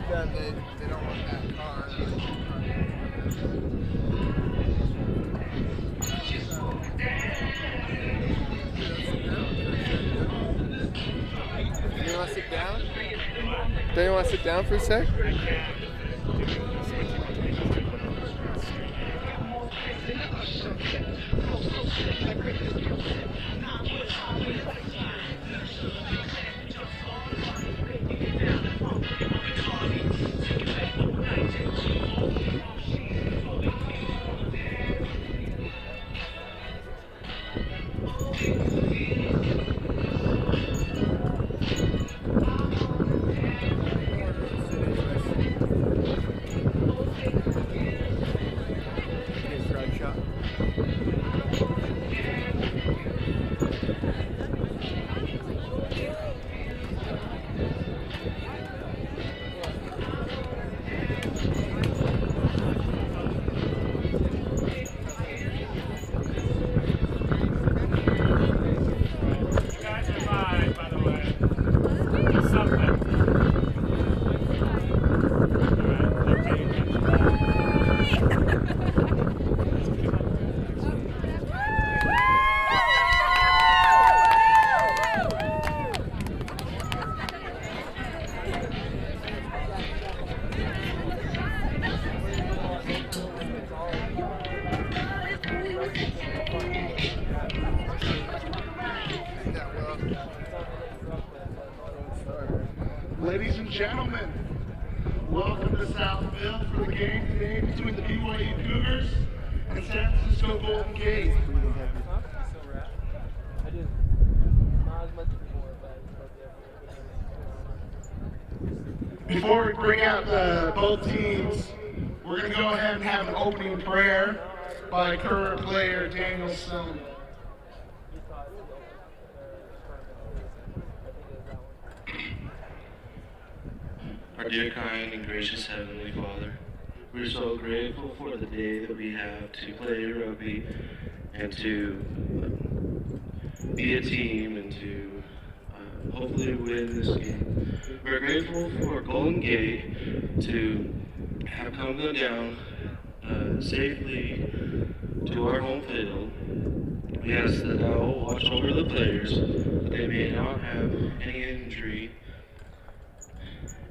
hope that they don't want that car. Do you want to sit down? Do you want to sit down for a sec? Ladies and gentlemen, welcome to Southfield for the game today between the BYU Cougars and San Francisco Golden Gate. Before we bring out both teams, we're going to go ahead and have an opening prayer by current player Daniel Stone. Our dear, kind, and gracious Heavenly Father, we're so grateful for the day that we have to play rugby and to be a team and to hopefully win this game. We're grateful for Golden Gate to have come down safely to our home field. We ask that thou watch over the players, that they may not have any injury.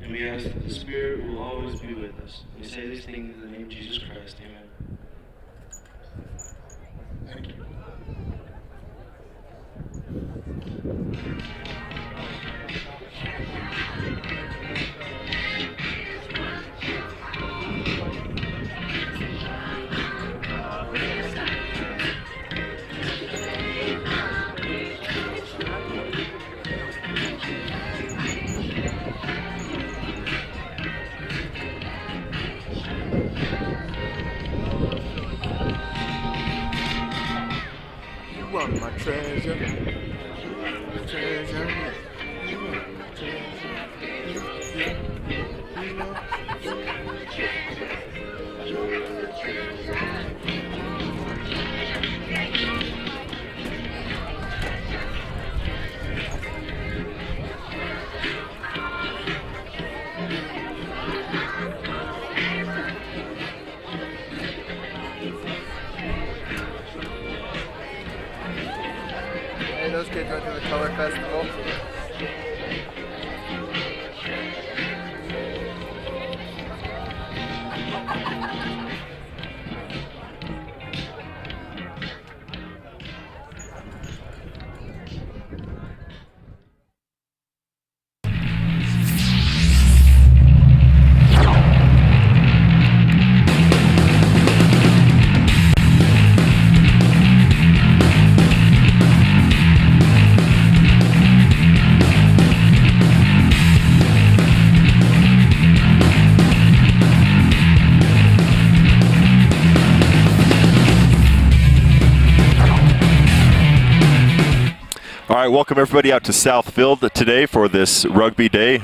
And we ask that the Spirit will always be with us. We say these things in the name of Jesus Christ. Amen. Thank you. You want my treasure, treasure. You want my treasure. Hey, those kids went to the color festival. All right, welcome everybody out to Southfield today for this rugby day,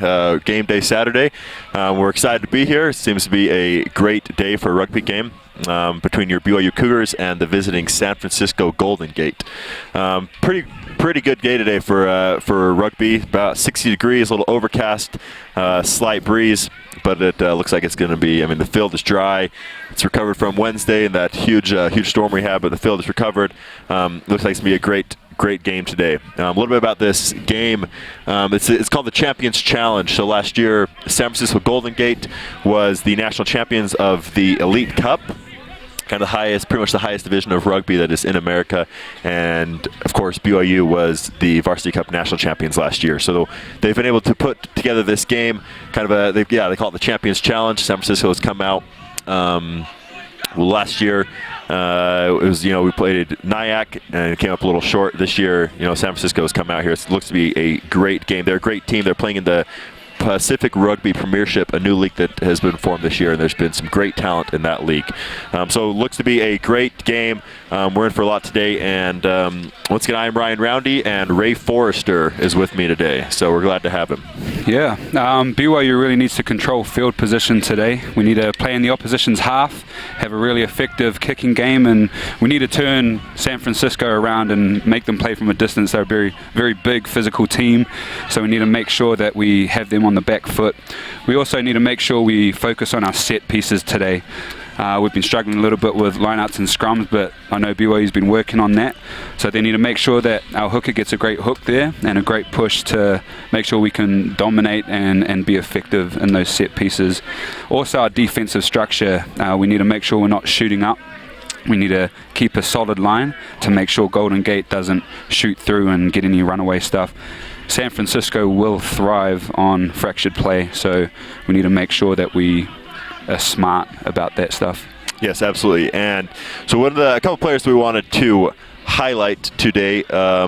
game day Saturday. We're excited to be here. It seems to be a great day for a rugby game between your BYU Cougars and the visiting San Francisco Golden Gate. Pretty pretty good day today for rugby. About 60 degrees, a little overcast, slight breeze, but it looks like it's going to be. I mean, the field is dry. It's recovered from Wednesday and that huge storm we had, but the field is recovered. Looks like it's going to be a great game today. A little bit about this game. It's called the Champions Challenge. So last year, San Francisco Golden Gate was the national champions of the Elite Cup, kind of pretty much the highest division of rugby that is in America. And of course, BYU was the Varsity Cup national champions last year. So they've been able to put together this game, kind of they call it the Champions Challenge. San Francisco has come out. Last year, it was, we played Nyack and it came up a little short. This year, San Francisco has come out here. It looks to be a great game. They're a great team. They're playing in the Pacific Rugby Premiership, a new league that has been formed this year, and there's been some great talent in that league. So it looks to be a great game. We're in for a lot today, and once again, I'm Ryan Roundy, and Ray Forrester is with me today, so we're glad to have him. Yeah, BYU really needs to control field position today. We need to play in the opposition's half, have a really effective kicking game, and we need to turn San Francisco around and make them play from a distance. They're a very, very big physical team, so we need to make sure that we have them on the back foot. We also need to make sure we focus on our set pieces today. We've been struggling a little bit with lineouts and scrums, but I know BYU's been working on that. So they need to make sure that our hooker gets a great hook there and a great push to make sure we can dominate and be effective in those set pieces. Also, our defensive structure, we need to make sure we're not shooting up. We need to keep a solid line to make sure Golden Gate doesn't shoot through and get any runaway stuff. San Francisco will thrive on fractured play, so we need to make sure that we are smart about that stuff. Yes, absolutely. And so a couple players we wanted to highlight today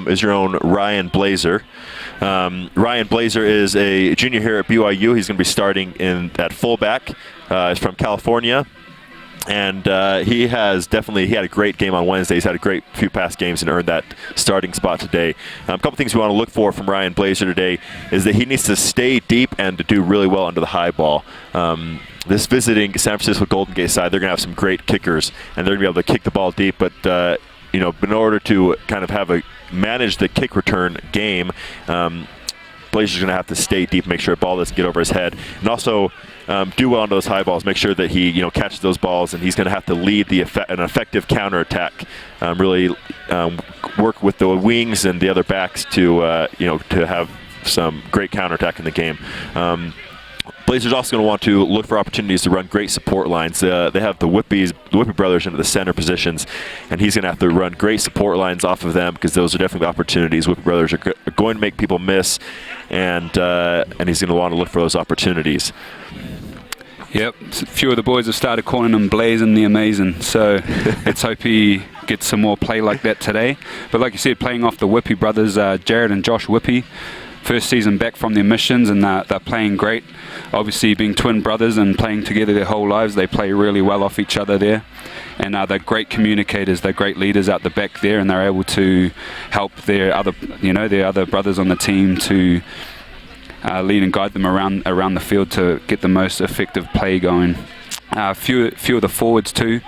is your own Ryan Blazer. Ryan Blazer is a junior here at BYU. He's going to be starting at fullback. He's from California. And he had a great game on Wednesday. He's had a great few past games and earned that starting spot today. A couple things we want to look for from Ryan Blazer today is that he needs to stay deep and to do really well under the high ball. This visiting San Francisco Golden Gate side, they're going to have some great kickers, and they're going to be able to kick the ball deep. But in order to kind of manage the kick return game, Blazer's going to have to stay deep, make sure the ball doesn't get over his head, and also do well on those high balls. Make sure that he catches those balls, and he's going to have to lead an effective counterattack. Really work with the wings and the other backs to have some great counterattack in the game. Blazers also going to want to look for opportunities to run great support lines. They have the Whippy brothers into the center positions, and he's going to have to run great support lines off of them because those are definitely opportunities. Whippy brothers are going to make people miss, and he's going to want to look for those opportunities. Yep, a few of the boys have started calling him Blazing the Amazing, so let's hope he gets some more play like that today. But like you said, playing off the Whippy brothers, Jared and Josh Whippy, first season back from their missions, and they're playing great. Obviously, being twin brothers and playing together their whole lives, they play really well off each other there. And they're great communicators, they're great leaders out the back there, and they're able to help their other brothers on the team to lead and guide them around the field to get the most effective play going. A few of the forwards too.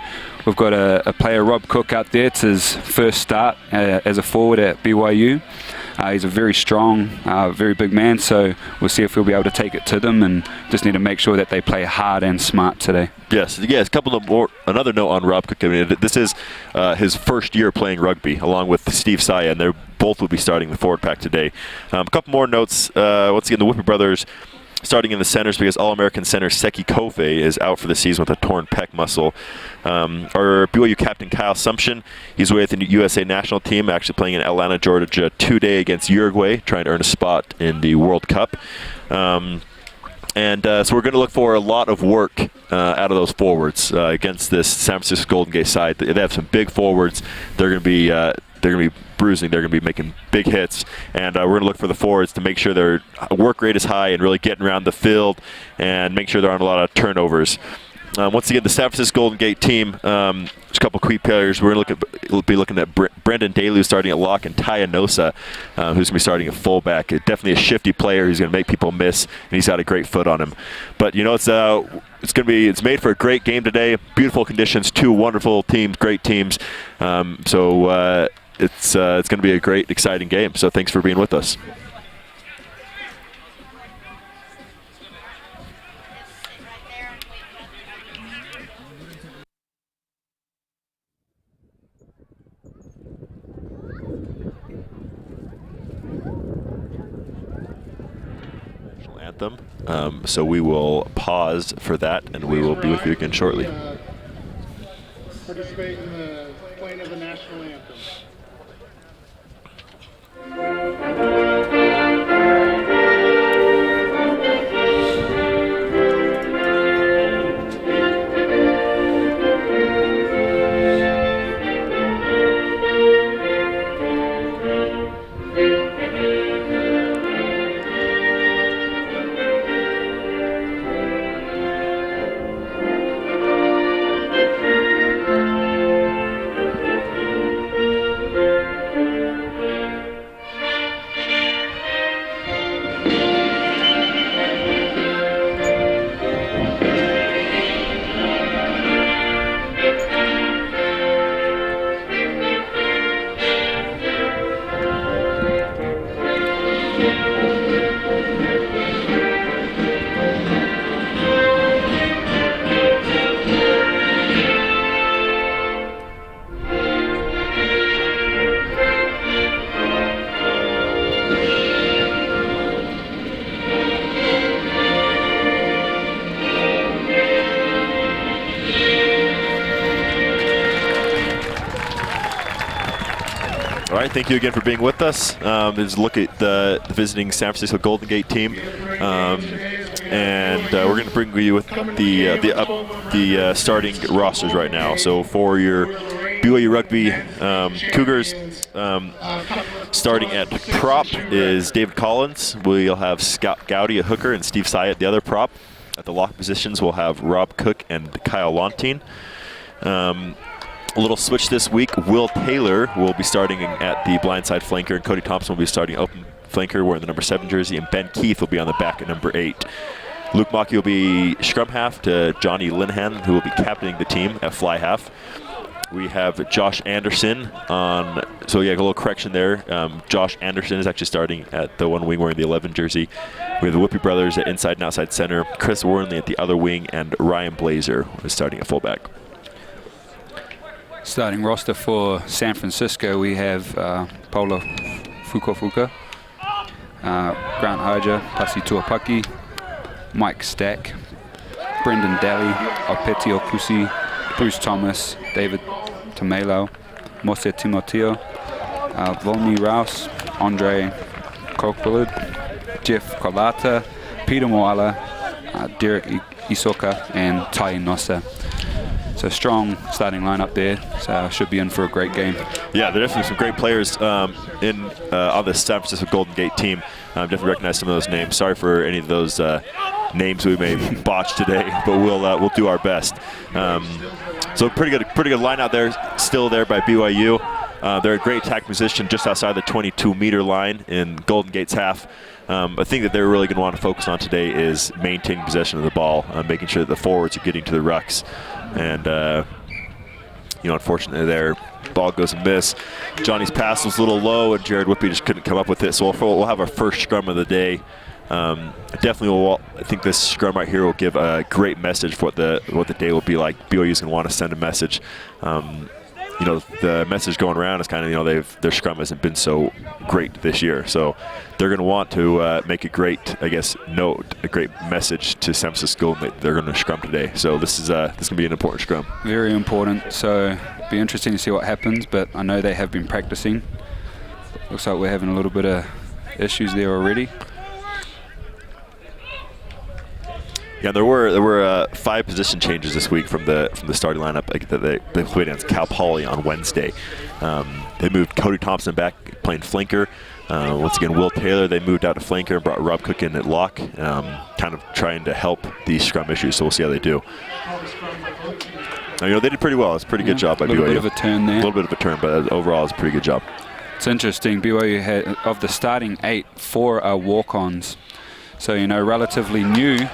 We've got a player, Rob Cook, out there. It's his first start as a forward at BYU. He's a very strong, very big man, so we'll see if he'll be able to take it to them, and just need to make sure that they play hard and smart today. Yes, another note on Rob Cook. I mean, this is his first year playing rugby, along with Steve Saya, and they both will be starting the forward pack today. A couple more notes. Once again, the Whippy brothers starting in the centers because All-American center Seki Kofe is out for the season with a torn pec muscle. Our BYU captain Kyle Sumption, he's with the USA national team, actually playing in Atlanta, Georgia today against Uruguay, trying to earn a spot in the World Cup. So we're going to look for a lot of work out of those forwards against this San Francisco Golden Gate side. They have some big forwards. They're going to be bruising. They're going to be making big hits, and we're going to look for the forwards to make sure their work rate is high and really getting around the field and make sure there aren't a lot of turnovers. Once again, the San Francisco Golden Gate team, just a couple quick players. We're going to be looking at Brendan Daly, who's starting at lock, and Taya Nosa, who's going to be starting at fullback. Definitely a shifty player who's going to make people miss, and he's got a great foot on him. But it's made for a great game today. Beautiful conditions, two wonderful teams, great teams. it's going to be a great, exciting game. So thanks for being with us. Anthem. So we will pause for that, and we will be with you again shortly. Participate in the playing of the national anthem. All right, thank you again for being with us. Let's look at the visiting San Francisco Golden Gate team, and we're going to bring you with the starting rosters right now. So for your BYU Rugby Cougars, starting at prop is David Collins. We'll have Scott Gowdy, a hooker, and Steve Sy at the other prop. At the lock positions, we'll have Rob Cook and Kyle Lontine. A little switch this week. Will Taylor will be starting at the blindside flanker, and Cody Thompson will be starting open flanker wearing the number 7 jersey, and Ben Keith will be on the back at number 8. Luke Mockey will be scrum half to Johnny Linhan, who will be captaining the team at fly half. We have Josh Anderson on, so yeah, a little correction there. Josh Anderson is actually starting at the one wing wearing the 11 jersey. We have the Whippy brothers at inside and outside center, Chris Warrenley at the other wing, and Ryan Blazer is starting at fullback. Starting roster for San Francisco, we have Paulo Fukufuka, Grant Haja, Pasi Tuapaki, Mike Stack, Brendan Daly, Opeti Okusi, Bruce Thomas, David Tamelo, Mose Timoteo, Volney Rouse, Andre Kokolud, Jeff Kolata, Peter Moala, Derek Isoka, and Tai Nosa. So strong starting lineup there. So should be in for a great game. Yeah, there are definitely some great players on the San Francisco Golden Gate team. Definitely recognize some of those names. Sorry for any of those names we may botch today, but we'll do our best. So pretty good line out there, still there by BYU. They're a great attack position just outside the 22-meter line in Golden Gate's half. I think that they're really going to want to focus on today is maintaining possession of the ball, making sure that the forwards are getting to the rucks. And, unfortunately their ball goes amiss. Johnny's pass was a little low, and Jared Whippy just couldn't come up with it. So we'll have our first scrum of the day. I think this scrum right here will give a great message for what the day will be like. BYU is going to want to send a message. The message going around is kind of, their scrum hasn't been so great this year. So they're going to want to make a great, a great message to San Francisco that they're going to scrum today. So this is going to be an important scrum. Very important. So it'll be interesting to see what happens, but I know they have been practicing. Looks like we're having a little bit of issues there already. Yeah, there were 5 position changes this week from the starting lineup that they played against Cal Poly on Wednesday. They moved Cody Thompson back playing flanker. Once again, Will Taylor, they moved out to flanker and brought Rob Cook in at lock, kind of trying to help these scrum issues. So we'll see how they do. They did pretty well. It's a pretty good job by BYU. A little bit of a turn there. A little bit of a turn, but overall it's a pretty good job. It's interesting. BYU had, of the starting 8, 4 are walk-ons. So, relatively new.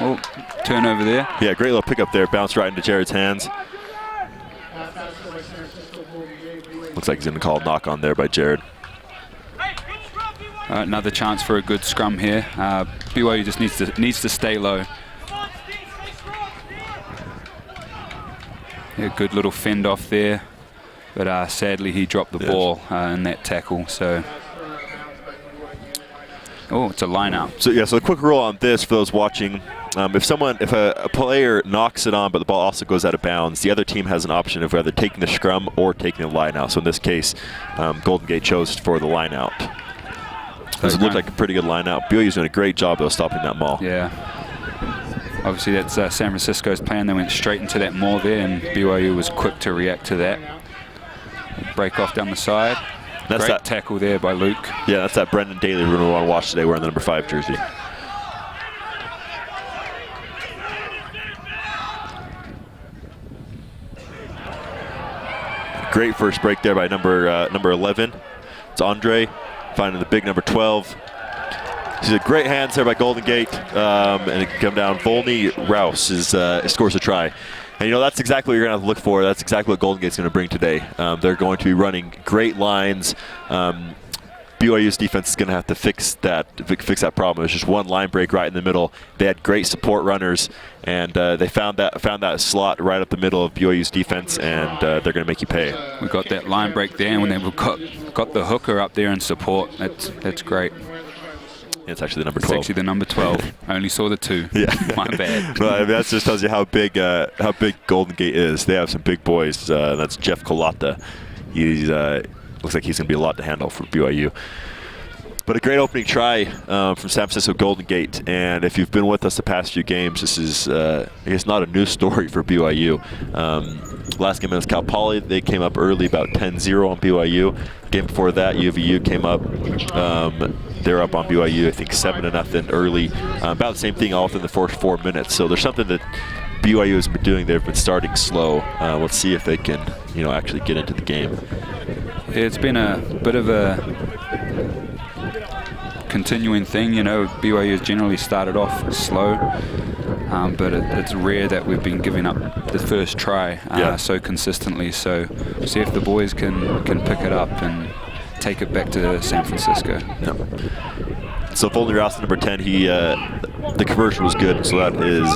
Oh, turnover there. Yeah, great little pickup there. Bounced right into Jared's hands. Looks like he's going to call a knock on there by Jared. Another chance for a good scrum here. BYU just needs to stay low. Yeah, good little fend off there, but sadly he dropped the ball in that tackle. So, it's a line out. So so a quick rule on this for those watching: if a player knocks it on, but the ball also goes out of bounds, the other team has an option of either taking the scrum or taking the line out. So in this case, Golden Gate chose for the line out. This looked like a pretty good line out. BYU's doing a great job of stopping that maul. Yeah. Obviously, that's San Francisco's plan. They went straight into that maul there, and BYU was quick to react to that. Break off down the side. That's Great tackle there by Luke. Yeah, that's that Brendan Daly we're going to want to watch today wearing the number 5 jersey. Great first break there by number 11. It's Andre finding the big number 12. He's a great hands there by Golden Gate, and it come down. Volney Rouse scores a try. And that's exactly what you're going to have to look for. That's exactly what Golden Gate's going to bring today. They're going to be running great lines. BYU's defense is going to have to fix that problem. It was just one line break right in the middle. They had great support runners, and they found that slot right up the middle of BYU's defense, and they're going to make you pay. We got that line break there, and when they've got the hooker up there in support, that's great. It's actually the number 12. It's actually the number 12. I only saw the 2. Yeah. My bad. Well, that just tells you how big Golden Gate is. They have some big boys. That's Jeff Colata. He's looks like he's going to be a lot to handle for BYU. But a great opening try from San Francisco Golden Gate. And if you've been with us the past few games, this is, I guess, not a new story for BYU. Last game was Cal Poly. They came up early, about 10-0 on BYU. Game before that, UVU came up. They're up on BYU, I think 7-0 early. About the same thing all within the first 4 minutes. So there's something that BYU has been doing. They've been starting slow. Let's see if they can, actually get into the game. It's been a bit of a continuing thing. BYU has generally started off slow, but it's rare that we've been giving up the first try so consistently. So we'll see if the boys can pick it up and take it back to San Francisco. Yep. So Volney Rouse, number 10, the conversion was good, so that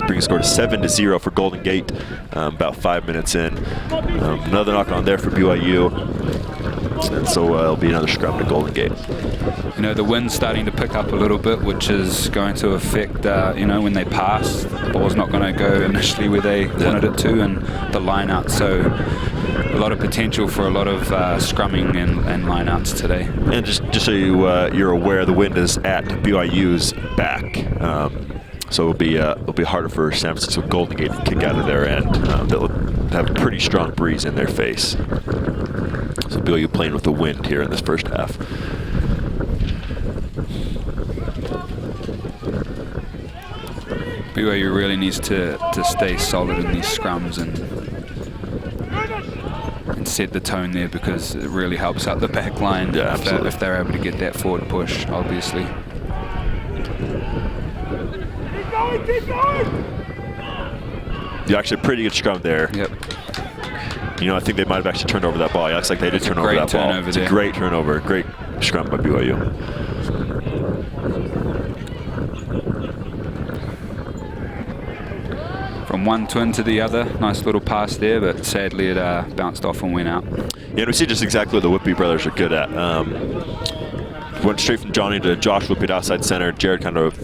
brings the score to 7-0 for Golden Gate. About 5 minutes in, another knock on there for BYU, and so it'll be another scrum to Golden Gate. The wind's starting to pick up a little bit, which is going to affect, when they pass, the ball's not going to go initially where they wanted it to, and the line out. So a lot of potential for a lot of scrumming and line outs today. And just so you're aware, the wind is at BYU's back. So it'll be harder for San Francisco Golden Gate to kick out of their end. They'll have a pretty strong breeze in their face. So BYU playing with the wind here in this first half. BYU really needs to stay solid in these scrums and set the tone there, because it really helps out the back line if they're able to get that forward push, obviously. Keep going! Yeah, actually a pretty good scrum there. Yep. I think they might have actually turned over that ball. Yeah, looks like they did turn over that ball. It's a great turnover. Great scrum by BYU. From one twin to the other, nice little pass there, but sadly it bounced off and went out. Yeah, and we see just exactly what the Whippy brothers are good at. Went straight from Johnny to Josh Whippy at outside center. Jared kind of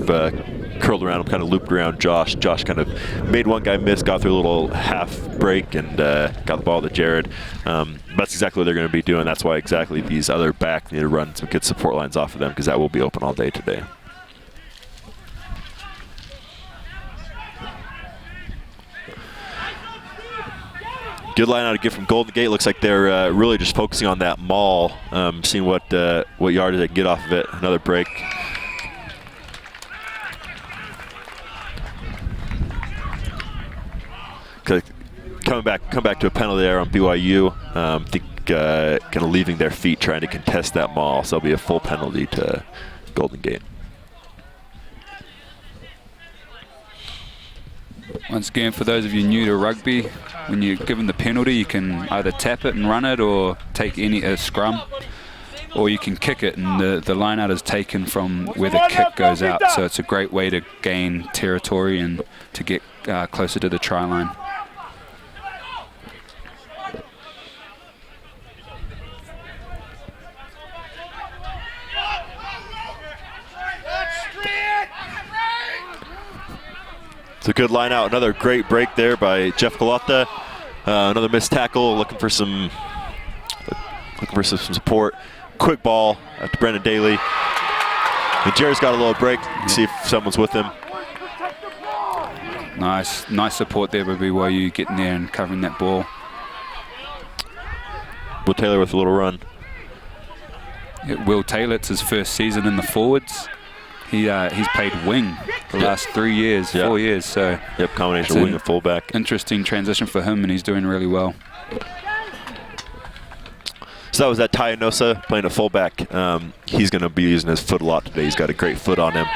curled around him, kind of looped around Josh. Josh kind of made one guy miss, got through a little half break, and got the ball to Jared. That's exactly what they're going to be doing. That's why exactly these other backs need to run some good support lines off of them, because that will be open all day today. Good line out to get from Golden Gate. Looks like they're really just focusing on that maul, seeing what yardage they can get off of it. Another break. Come back to a penalty there on BYU. I think kind of leaving their feet trying to contest that maul, so it'll be a full penalty to Golden Gate. Once again, for those of you new to rugby, when you're given the penalty, you can either tap it and run it, or take a scrum, or you can kick it, and the line out is taken from where the kick goes out. So it's a great way to gain territory and to get closer to the try line. It's a good line out. Another great break there by Jeff Galata. Another missed tackle, looking for some support. Quick ball out to Brendan Daly. And Jared's got a little break. See if someone's with him. Nice support there by BYU, getting there and covering that ball. Will Taylor with a little run. Will Taylor, it's his first season in the forwards. He's played wing the last 4 years. So combination of wing and fullback. Interesting transition for him, and he's doing really well. So that was that Tyanosa playing a fullback. He's going to be using his foot a lot today. He's got a great foot on him.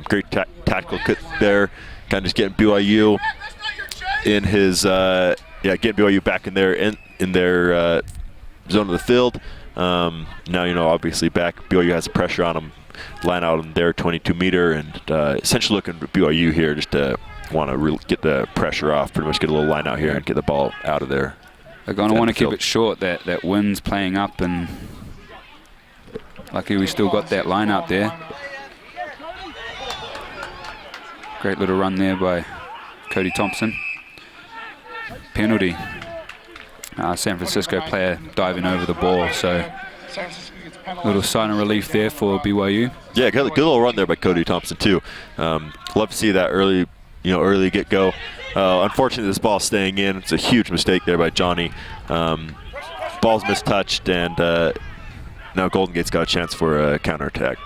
Great tactical cut there. Kind of just getting BYU in his getting BYU back in their zone of the field. Now obviously back BYU has pressure on him. Line out on their 22-meter, and essentially looking at BYU here just to want to get the pressure off, pretty much get a little line out here and get the ball out of there. They're going to want to keep it short. That wind's playing up, and lucky we still got that line out there. Great little run there by Cody Thompson. Penalty. San Francisco player diving over the ball, so little sign of relief there for BYU. Yeah, good little run there by Cody Thompson too. Love to see that early get-go. Unfortunately, this ball's staying in. It's a huge mistake there by Johnny. Ball's mistouched, and now Golden Gate's got a chance for a counterattack.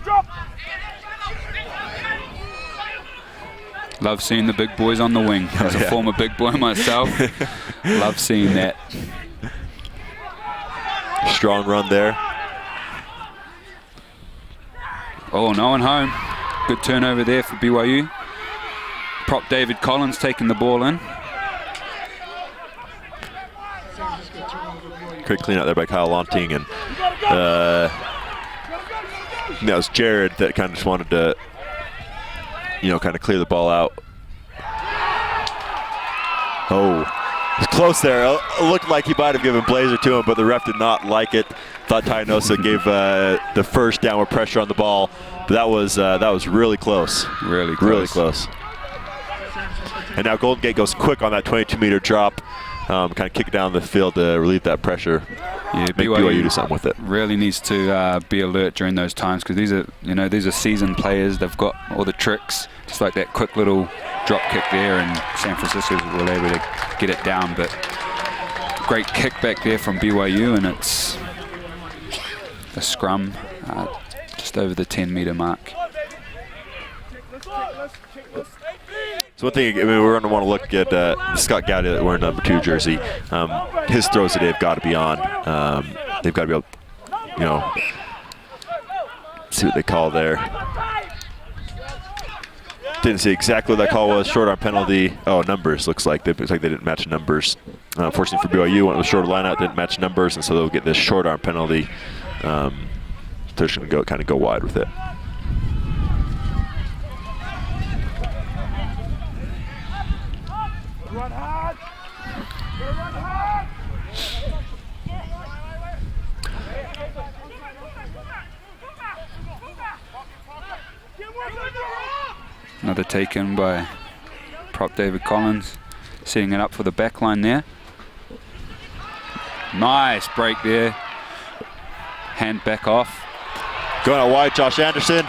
Drop. Love seeing the big boys on the wing. As a former big boy myself, love seeing that. Strong run there. Oh, no one home. Good turnover there for BYU. Prop David Collins taking the ball in. Great clean out there by Kyle Lonting, and that was Jared that kind of just wanted to kind of clear the ball out. Oh, it's close there. It looked like he might have given Blazer to him, but the ref did not like it. Thought Tyanosa gave the first downward pressure on the ball, but that was really close. Really close. And now Golden Gate goes quick on that 22-meter drop, kind of kick it down the field to relieve that pressure. Yeah, make BYU do something with it. Really needs to be alert during those times, because these are seasoned players. They've got all the tricks, just like that quick little drop kick there, and San Francisco were able to get it down. But great kick back there from BYU, and it's a scrum just over the 10-meter mark. So one thing, we're going to want to look at Scott Gowdy wearing number 2 jersey. His throws today have got to be on. They've got to be able, see what they call there. Didn't see exactly what that call was. Short arm penalty. Oh, numbers. Looks like they didn't match numbers. Unfortunately for BYU, went with a shorter lineout, didn't match numbers, and so they'll get this short arm penalty. They're just going to go wide with it. Run hard. Another taken by prop David Collins, setting it up for the back line there. Nice break there. Hand back off. Going out wide, Josh Anderson.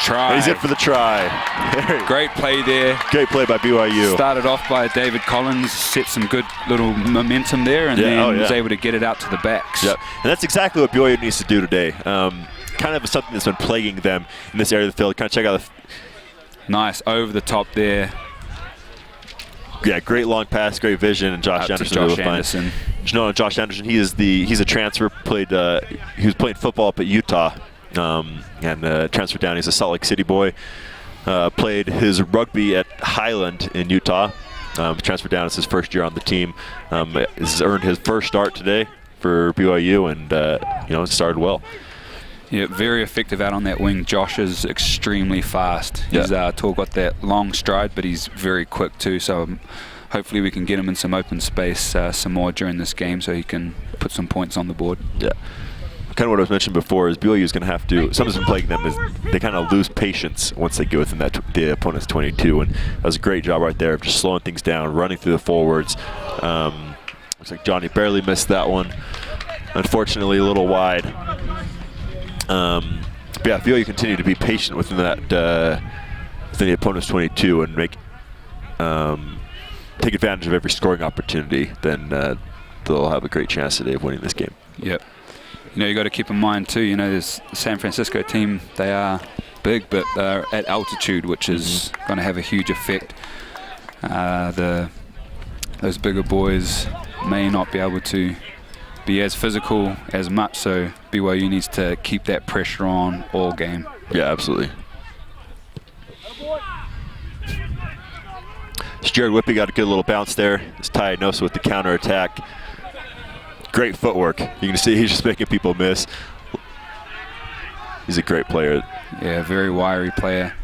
Try. And he's in for the try. Great play there. Great play by BYU. Started off by David Collins, set some good little momentum there, and then was able to get it out to the backs. Yep. And that's exactly what BYU needs to do today. Kind of something that's been plaguing them in this area of the field. Kind of check out the... Nice, over the top there. Yeah, great long pass, great vision, and Josh Anderson. Josh Anderson. Josh Anderson. He's a transfer. He was playing football up at Utah, and transferred down. He's a Salt Lake City boy. Played his rugby at Highland in Utah. Transferred down. It's his first year on the team. Has earned his first start today for BYU, and started well. Yeah, very effective out on that wing. Josh is extremely fast. He's tall, got that long stride, but he's very quick too. So hopefully we can get him in some open space some more during this game, so he can put some points on the board. Yeah. Kind of what I was mentioning before is BYU is going to have to. Something's been plaguing them is they kind of lose patience once they get within the opponent's 22, and that was a great job right there of just slowing things down, running through the forwards. Looks like Johnny barely missed that one. Unfortunately, a little wide. But yeah, BYU continue to be patient within the opponent's 22 and take advantage of every scoring opportunity. Then they'll have a great chance today of winning this game. Yep. You got to keep in mind too, this San Francisco team, they are big, but they're at altitude, which is going to have a huge effect. Those bigger boys may not be able to be as physical as much, so BYU needs to keep that pressure on all game. Yeah, absolutely. So Jared Whippy got a good little bounce there. It's Ty Nosa with the counter attack. Great footwork. You can see he's just making people miss. He's a great player. Yeah, very wiry player.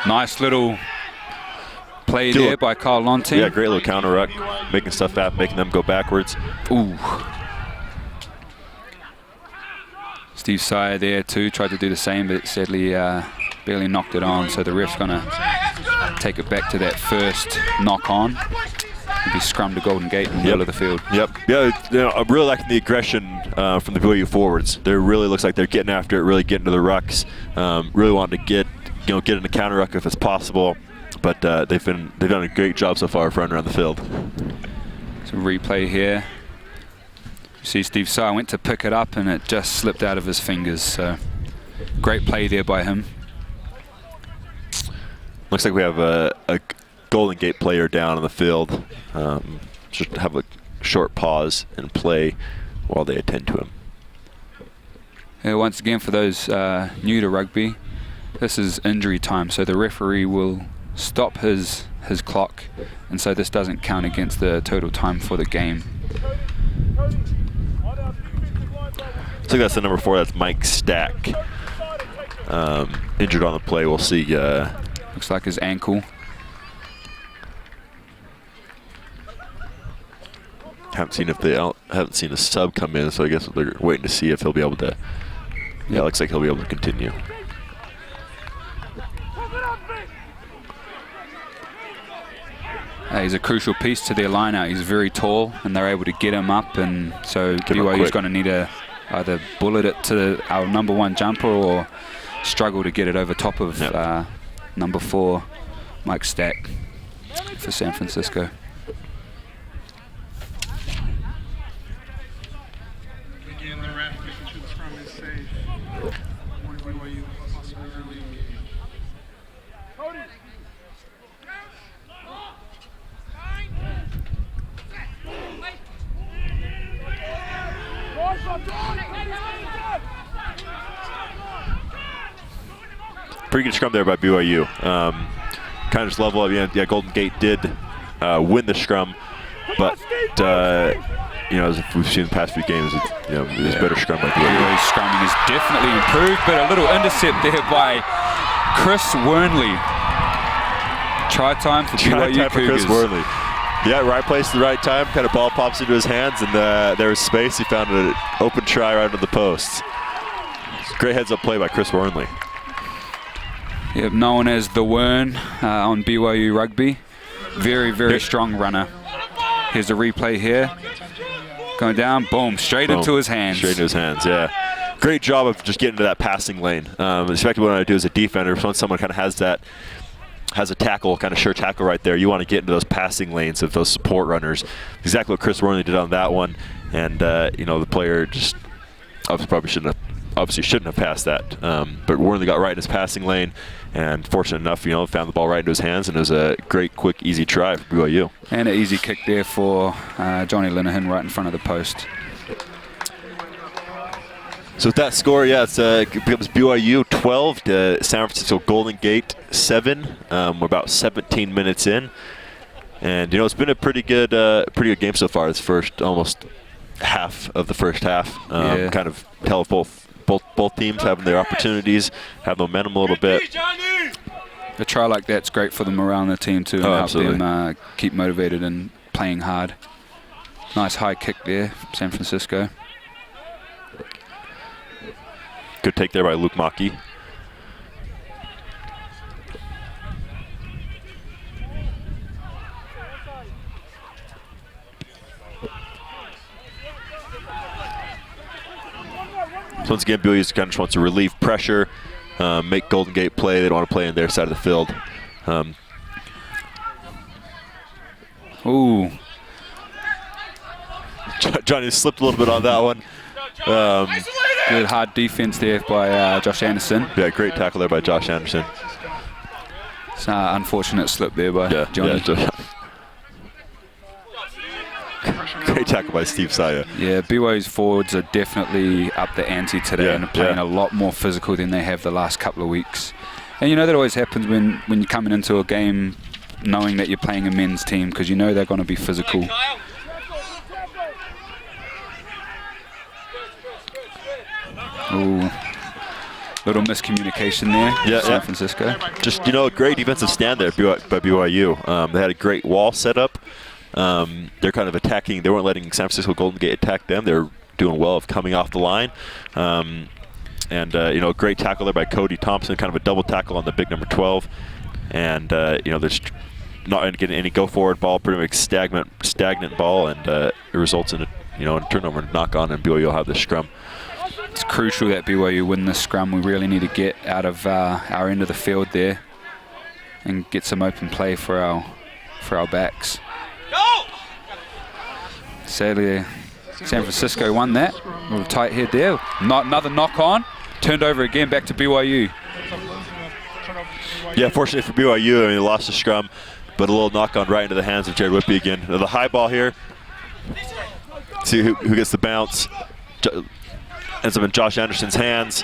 Nice little play there by Kyle Lonting. Yeah, great little counter ruck, making stuff happen, making them go backwards. Ooh. Steve Sire there too, tried to do the same, but sadly barely knocked it on. So the ref's gonna take it back to that first knock on. It'll be scrum to Golden Gate in the middle of the field. Yep. Yeah, I'm really liking the aggression from the BYU forwards. They really looks like they're getting after it, really getting to the rucks, really wanting to get in the counter ruck if it's possible. But they've done a great job so far of running around the field. Some replay here. You see Steve Sire went to pick it up and it just slipped out of his fingers. So great play there by him. Looks like we have a Golden Gate player down on the field. Just have a short pause and play while they attend to him. Yeah, once again, for those new to rugby, this is injury time, so the referee will stop his clock, and so this doesn't count against the total time for the game. I think that's the number 4. That's Mike Stack. Injured on the play. We'll see. Looks like his ankle. Haven't seen a sub come in, so I guess they're waiting to see if he'll be able to. Yeah, looks like he'll be able to continue. He's a crucial piece to their line-out. He's very tall, and they're able to get him up, and so BYU's going to need to either bullet it to our number 1 jumper or struggle to get it over top of number 4, Mike Stack, for San Francisco. Again, the ref making sure the scrum is safe. One BYU possibly early. Pretty good scrum there by BYU. Kind of just level up. Yeah, Golden Gate did win the scrum, but as we've seen in the past few games, there's better scrum by BYU. BYU's scrumming is definitely improved, but a little intercept there by Chris Wernley. Try time for BYU Cougars. Chris Wernley. Yeah, right place at the right time. Kind of ball pops into his hands, and there was space. He found an open try right under the post. Great heads-up play by Chris Wernley. Yep, known as the Wern on BYU Rugby. Very, very strong runner. Here's a replay here. Going down, boom, straight into his hands. Straight into his hands, yeah. Great job of just getting to that passing lane. Especially what I do as a defender, when someone kind of has a tackle, kind of sure tackle right there, you want to get into those passing lanes of those support runners. Exactly what Chris Wernley did on that one. And, the player just obviously probably shouldn't have obviously shouldn't have passed that, but Wormley got right in his passing lane, and fortunate enough, found the ball right into his hands, and it was a great, quick, easy try for BYU. And an easy kick there for Johnny Linehan right in front of the post. So with that score, it becomes BYU 12 to San Francisco Golden Gate 7. We're about 17 minutes in, and it's been a pretty good game so far. This first almost half of the first half, kind of tell both teams having their opportunities, have momentum a little bit. A try like that's great for the morale in the team too, and help absolutely. them keep motivated and playing hard. Nice high kick there, San Francisco. Good take there by Luke Maki. So once again, BYU kind of just wants to relieve pressure, make Golden Gate play. They don't want to play in their side of the field. Ooh. Johnny slipped a little bit on that one. Good hard defense there by Josh Anderson. Yeah, great tackle there by Josh Anderson. It's an unfortunate slip there by Johnny. Great tackle by Steve Saya. Yeah, BYU's forwards are definitely up the ante today and are playing a lot more physical than they have the last couple of weeks. And that always happens when you're coming into a game knowing that you're playing a men's team, because they're going to be physical. Ooh, little miscommunication there, San Francisco. Just, great defensive stand there by BYU. They had a great wall set up. They're kind of attacking. They weren't letting San Francisco Golden Gate attack them. They're doing well of coming off the line. Great tackle there by Cody Thompson, kind of a double tackle on the big number 12. And, there's not getting any go-forward ball, pretty much stagnant ball, and it results in a turnover and knock on, and BYU will have the scrum. It's crucial that BYU win this scrum. We really need to get out of our end of the field there and get some open play for our backs. Sadly, San Francisco won that with a tight head there. Another knock on, turned over again, back to BYU. Yeah, fortunately for BYU, they lost the scrum, but a little knock on right into the hands of Jared Whitby again. The high ball here. See who gets the bounce. Ends up in Josh Anderson's hands.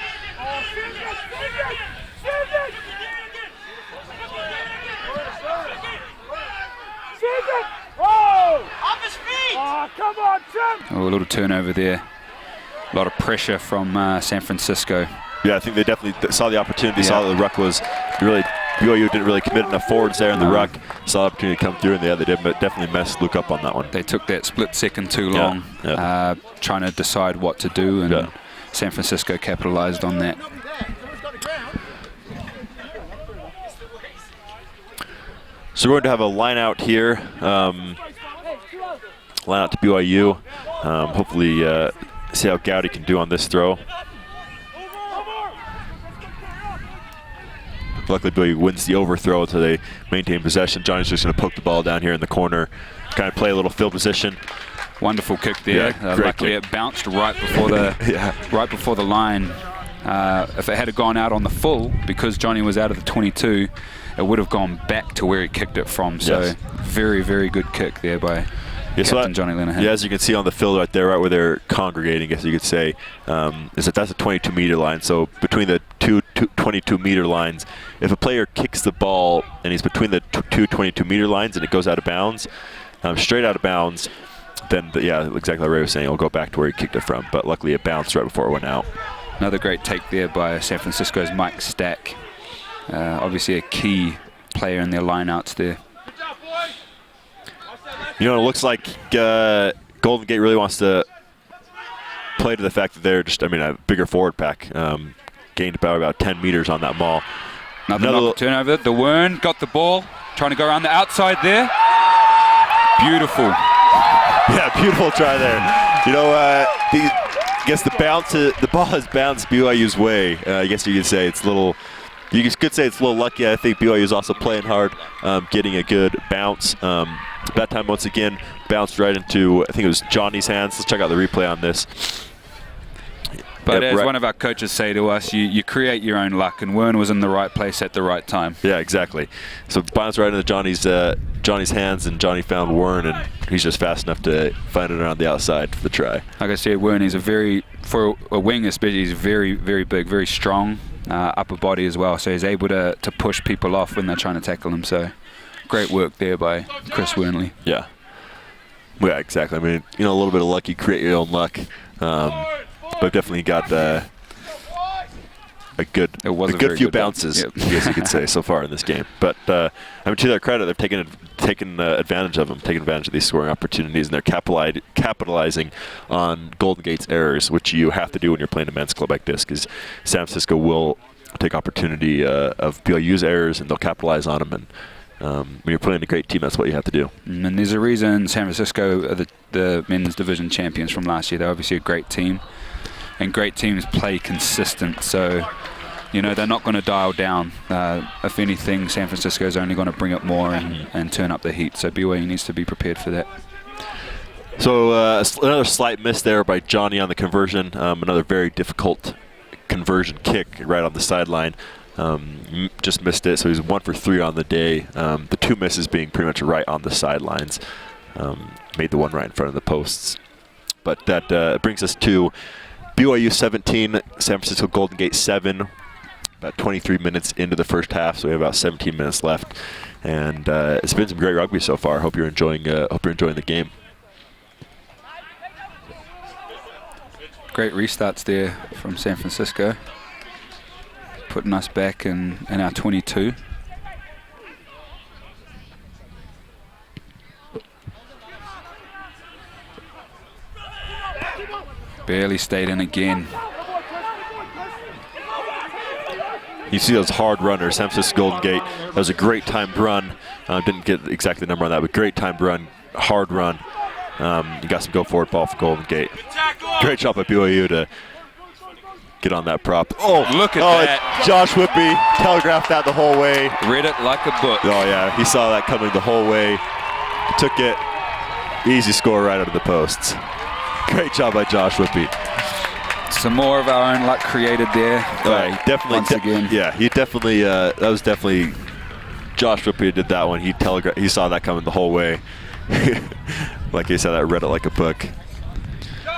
Oh, a little turnover there. A lot of pressure from San Francisco. Yeah, I think they definitely saw the opportunity, saw that the ruck was really, BYU didn't really commit enough forwards there in the ruck. Saw the opportunity to come through, and they definitely messed Luke up on that one. They took that split second too long, trying to decide what to do, and San Francisco capitalized on that. So we're going to have a line out here. Line out to BYU. Hopefully see how Gowdy can do on this throw. Luckily, BYU wins the overthrow, so they maintain possession. Johnny's just going to poke the ball down here in the corner, kind of play a little field position. Wonderful kick there. Luckily, it bounced right before the line. If it had gone out on the full, because Johnny was out of the 22, it would have gone back to where he kicked it from. So very, very good kick there by Captain Johnny Linehan. Yeah, as you can see on the field right there, right where they're congregating, I guess you could say, is that's a 22-meter line. So between the two 22-meter lines, if a player kicks the ball and he's between the two 22-meter lines and it goes out of bounds, straight out of bounds, then exactly like Ray was saying, it'll go back to where he kicked it from. But luckily, it bounced right before it went out. Another great take there by San Francisco's Mike Stack. Obviously a key player in their lineouts there. It looks like Golden Gate really wants to play to the fact that they're just, a bigger forward pack. Gained about 10 meters on that maul. Another turnover. The Wern got the ball, trying to go around the outside there. Beautiful. Yeah, beautiful try there. I guess the ball has bounced BYU's way. I guess you could say it's a little. You could say it's a little lucky. I think BYU is also playing hard, getting a good bounce. That time, once again, bounced right into, I think it was Johnny's hands. Let's check out the replay on this. But as one of our coaches say to us, you create your own luck, and Wern was in the right place at the right time. Yeah, exactly. So bounce right into Johnny's hands, and Johnny found Wern, and he's just fast enough to find it around the outside for the try. Like I said, Wern is for a wing especially, he's very, very big, very strong, upper body as well, so he's able to push people off when they're trying to tackle him. So great work there by Chris Wernley. Yeah. Yeah, exactly. I mean, a little bit of luck, you create your own luck. But definitely got a good few bounces, I guess you could say, so far in this game. But I mean, to their credit, they've taken advantage of them, taken advantage of these scoring opportunities, and they're capitalizing on Golden Gate's errors, which you have to do when you're playing a men's club like this, because San Francisco will take opportunity of BYU's errors, and they'll capitalize on them. And when you're playing a great team, that's what you have to do. And there's a reason San Francisco are the men's division champions from last year. They're obviously a great team, and great teams play consistent. So, they're not going to dial down. If anything, San Francisco is only going to bring it more and turn up the heat. So BYU needs to be prepared for that. So another slight miss there by Johnny on the conversion. Another very difficult conversion kick right on the sideline. Just missed it, so he's 1 for 3 on the day. The 2 misses being pretty much right on the sidelines. Made the one right in front of the posts. But that brings us to BYU 17, San Francisco Golden Gate 7. About 23 minutes into the first half, so we have about 17 minutes left. And it's been some great rugby so far. Hope you're enjoying the game. Great restarts there from San Francisco, putting us back in our 22. Barely stayed in again. You see those hard runners, San Francisco Golden Gate. That was a great timed run. Didn't get exactly the number on that, but great timed run, hard run. You got some go forward ball for Golden Gate. Great job by BYU to get on that prop. Oh, look at that. Josh Whippy telegraphed that the whole way. Read it like a book. Oh, yeah. He saw that coming the whole way. Took it. Easy score right out of the posts. Great job by Josh Whippy. Some more of our own luck created there. Definitely. Once again. Yeah, he definitely, that was definitely Josh Whippy did that one. He saw that coming the whole way. Like he said, I read it like a book.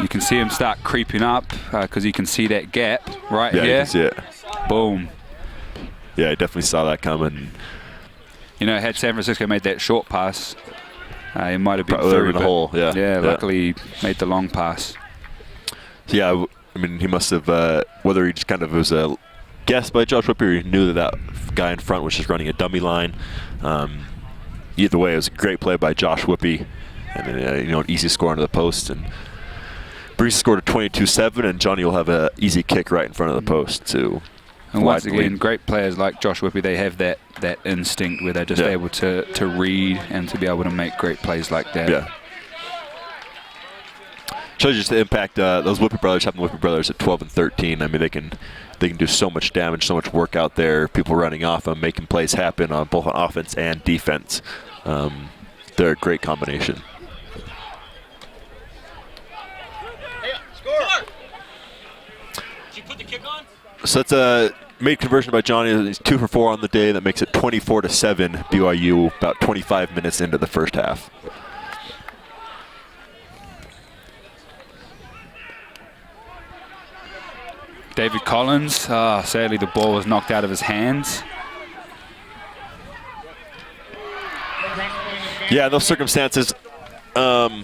You can see him start creeping up because you can see that gap right here. Yeah, you can see it. Boom. Yeah, I definitely saw that coming. Had San Francisco made that short pass, he might have been probably through in the hole. Yeah. Yeah, luckily made the long pass. Yeah, I mean, he must have, whether he just kind of was a guess by Josh Whippy, or he knew that guy in front was just running a dummy line. Either way, it was a great play by Josh Whippy. And then, an easy score into the post. And brings the score to 22-7, and Johnny will have an easy kick right in front of the post to. And once again, great players like Josh Whippy, they have that instinct where they're just able to read and to be able to make great plays like that. Yeah. Shows just the impact those Whippy brothers have. The Whippy brothers at 12 and 13. I mean, they can do so much damage, so much work out there. People running off them, making plays happen on both on offense and defense. They're a great combination. So that's a made conversion by Johnny. He's 2 for 4 on the day. That makes it 24-7 BYU. About 25 minutes into the first half. David Collins, sadly the ball was knocked out of his hands. Yeah, in those circumstances, we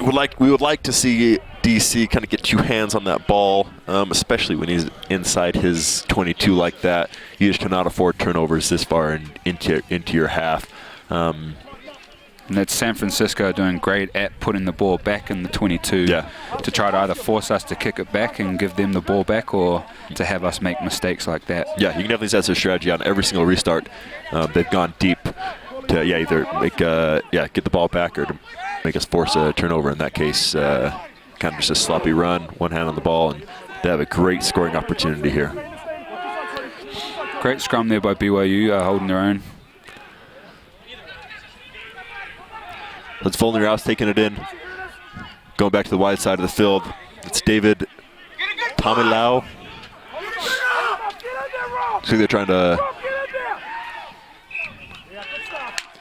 would like to see DC kind of get 2 hands on that ball, especially when he's inside his 22 like that. You just cannot afford turnovers this far into your half. And that's San Francisco doing great at putting the ball back in the 22 to try to either force us to kick it back and give them the ball back, or to have us make mistakes like that. Yeah, you can definitely set their strategy on every single restart. They've gone deep to either make get the ball back, or to make us force a turnover. In that case, kind of just a sloppy run, one hand on the ball, and they have a great scoring opportunity here. Great scrum there by BYU, holding their own. That's Volner Rouse taking it in. Going back to the wide side of the field. It's David Tamilau. So they're trying to.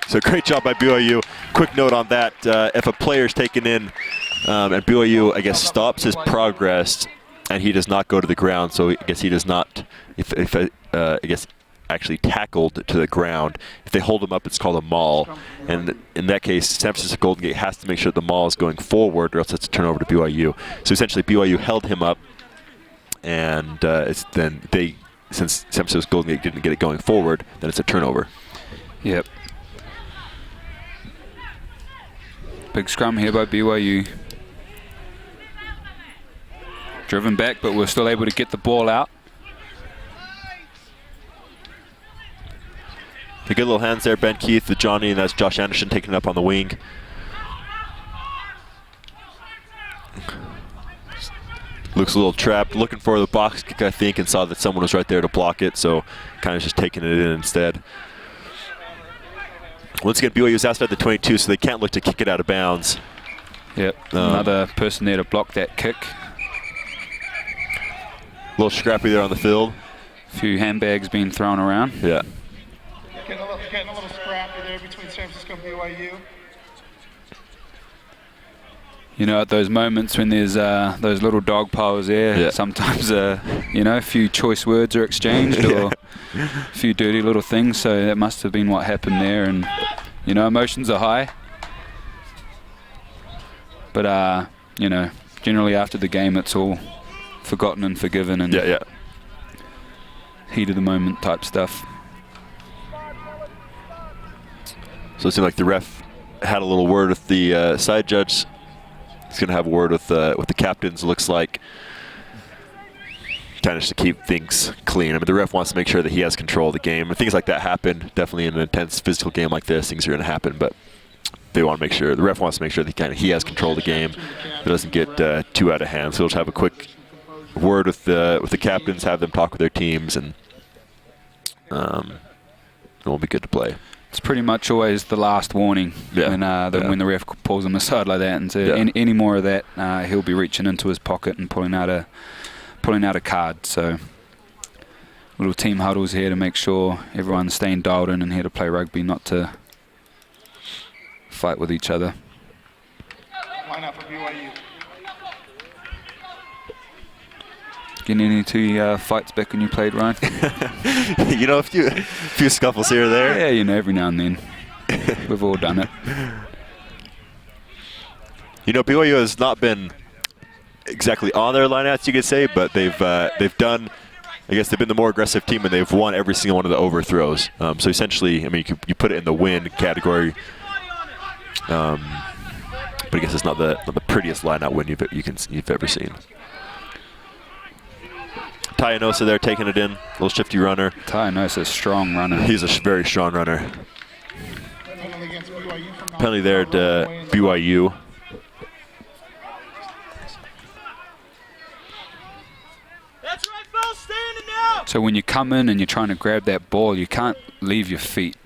So great job by BYU. Quick note on that: if a player's taken in, and BYU, I guess, stops his progress, and he does not go to the ground, so I guess he does not. If I guess actually tackled to the ground, if they hold him up, it's called a maul, and in that case, San Francisco Golden Gate has to make sure the maul is going forward, or else it's a turnover to BYU. So essentially, BYU held him up, and then since San Francisco Golden Gate didn't get it going forward, then it's a turnover. Yep. Big scrum here by BYU. Driven back, but we're still able to get the ball out. The good little hands there, Ben Keith, the Johnny, and that's Josh Anderson taking it up on the wing. Looks a little trapped, looking for the box kick, I think, and saw that someone was right there to block it, so kind of just taking it in instead. Once again, BYU is outside the 22, so they can't look to kick it out of bounds. Yep, another person there to block that kick. A little scrappy there on the field. A few handbags being thrown around. Yeah. Getting a little scrappy there between San Francisco and BYU. You know, at those moments when there's those little dog piles there, sometimes, you know, a few choice words are exchanged or a few dirty little things. So that must have been what happened there. And, you know, emotions are high. But, you know, generally after the game, it's all forgotten and forgiven and heat of the moment type stuff. So it seemed like the ref had a little word with the side judge. He's going to have a word with the captains, looks like, kind of just to keep things clean. I mean, the ref wants to make sure that he has control of the game. And things like that happen, definitely in an intense physical game like this, things are going to happen, but they want to make sure, the ref wants to make sure that he has control of the game. It doesn't get too out of hand. So he'll just have a quick word with the captains, have them talk with their teams, and it will be good to play. It's pretty much always the last warning when the ref pulls him aside like that, and so any more of that, he'll be reaching into his pocket and pulling out a card. So little team huddles here to make sure everyone's staying dialed in and here to play rugby, not to fight with each other. Line up for BYU. Getting any two fights back when you played, Ryan? You know, a few scuffles here or there. Yeah, you know, every now and then. We've all done it. You know, BYU has not been exactly on their lineouts, you could say, but they've done, I guess they've been the more aggressive team, and they've won every single one of the overthrows. So essentially, I mean, you put it in the win category, but I guess it's not the prettiest lineout win you've ever seen. Tyanosa there taking it in, a little shifty runner. Tyanosa, strong runner. He's a very strong runner. Penalty there to BYU. That's right, Phil, standing now. So when you come in and you're trying to grab that ball, you can't leave your feet.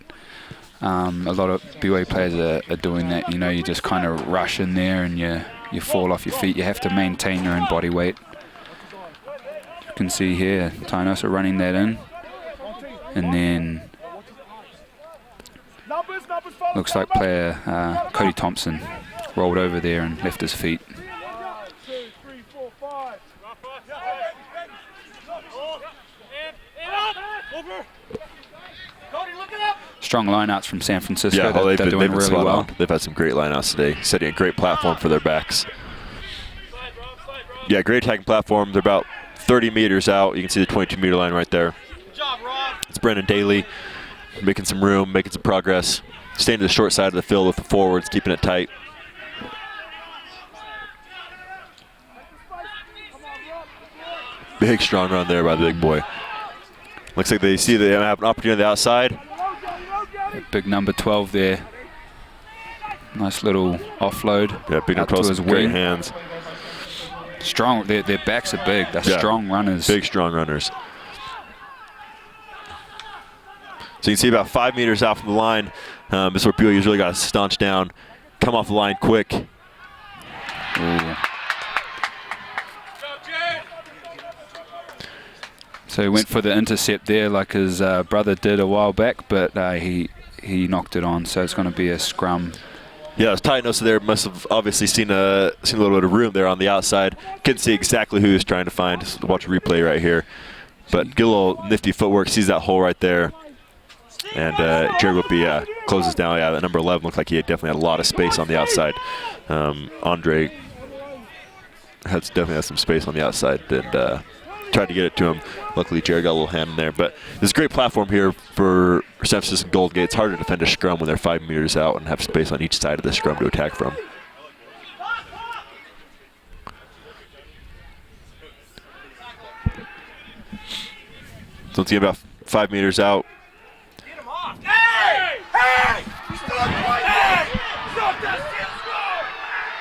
A lot of BYU players are doing that. You know, you just kind of rush in there and you fall off your feet. You have to maintain your own body weight. You can see here Tyanosa running that in, and then looks like player Cody Thompson rolled over there and left his feet. Strong lineouts from San Francisco. Yeah, they're doing really well. They've had some great lineouts today, setting a great platform for their backs. Yeah, great attacking platform. They're about 30 meters out. You can see the 22-meter line right there. It's Brendan Daly making some room, making some progress. Staying to the short side of the field with the forwards, keeping it tight. Big, strong run there by the big boy. Looks like they see they have an opportunity on the outside. Big number 12 there. Nice little offload. Yeah, big out to his great wing. hands. Strong. Their backs are big. They're strong runners. Big, strong runners. So you can see about 5 meters out from the line. This is where BYU's really got to staunch down, come off the line quick. Ooh. So he went for the intercept there like his brother did a while back, but he knocked it on, so it's going to be a scrum. Yeah, Tyanosa there must have obviously seen a little bit of room there on the outside. Couldn't see exactly who he was trying to find. Just watch a replay right here. But get a little nifty footwork, sees that hole right there. And Jared Whippy closes down. Yeah, that number 11 looked like he definitely had a lot of space on the outside. Andre definitely has some space on the outside and tried to get it to him. Luckily, Jared got a little hand in there. But there's a great platform here for San Francisco Golden Gate. It's hard to defend a scrum when they're 5 meters out and have space on each side of the scrum to attack from. So it's about 5 meters out.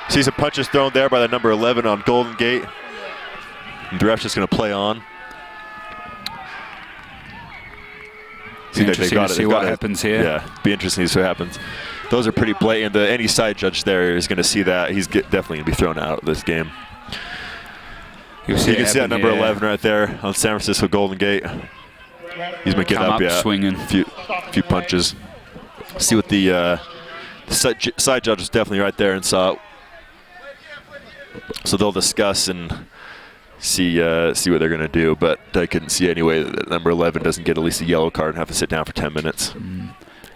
See some punches thrown there by the number 11 on Golden Gate. And the ref's just going to play on. Interesting to see what happens here. Yeah, be interesting to see what happens. Those are pretty blatant. Any side judge there is going to see that. He's definitely going to be thrown out of this game. You can see that number 11 right there on San Francisco Golden Gate. He's been getting up, swinging. A few punches. See what the side judge is definitely right there and saw it. So they'll discuss and see what they're going to do. But I couldn't see any way that number 11 doesn't get at least a yellow card and have to sit down for 10 minutes.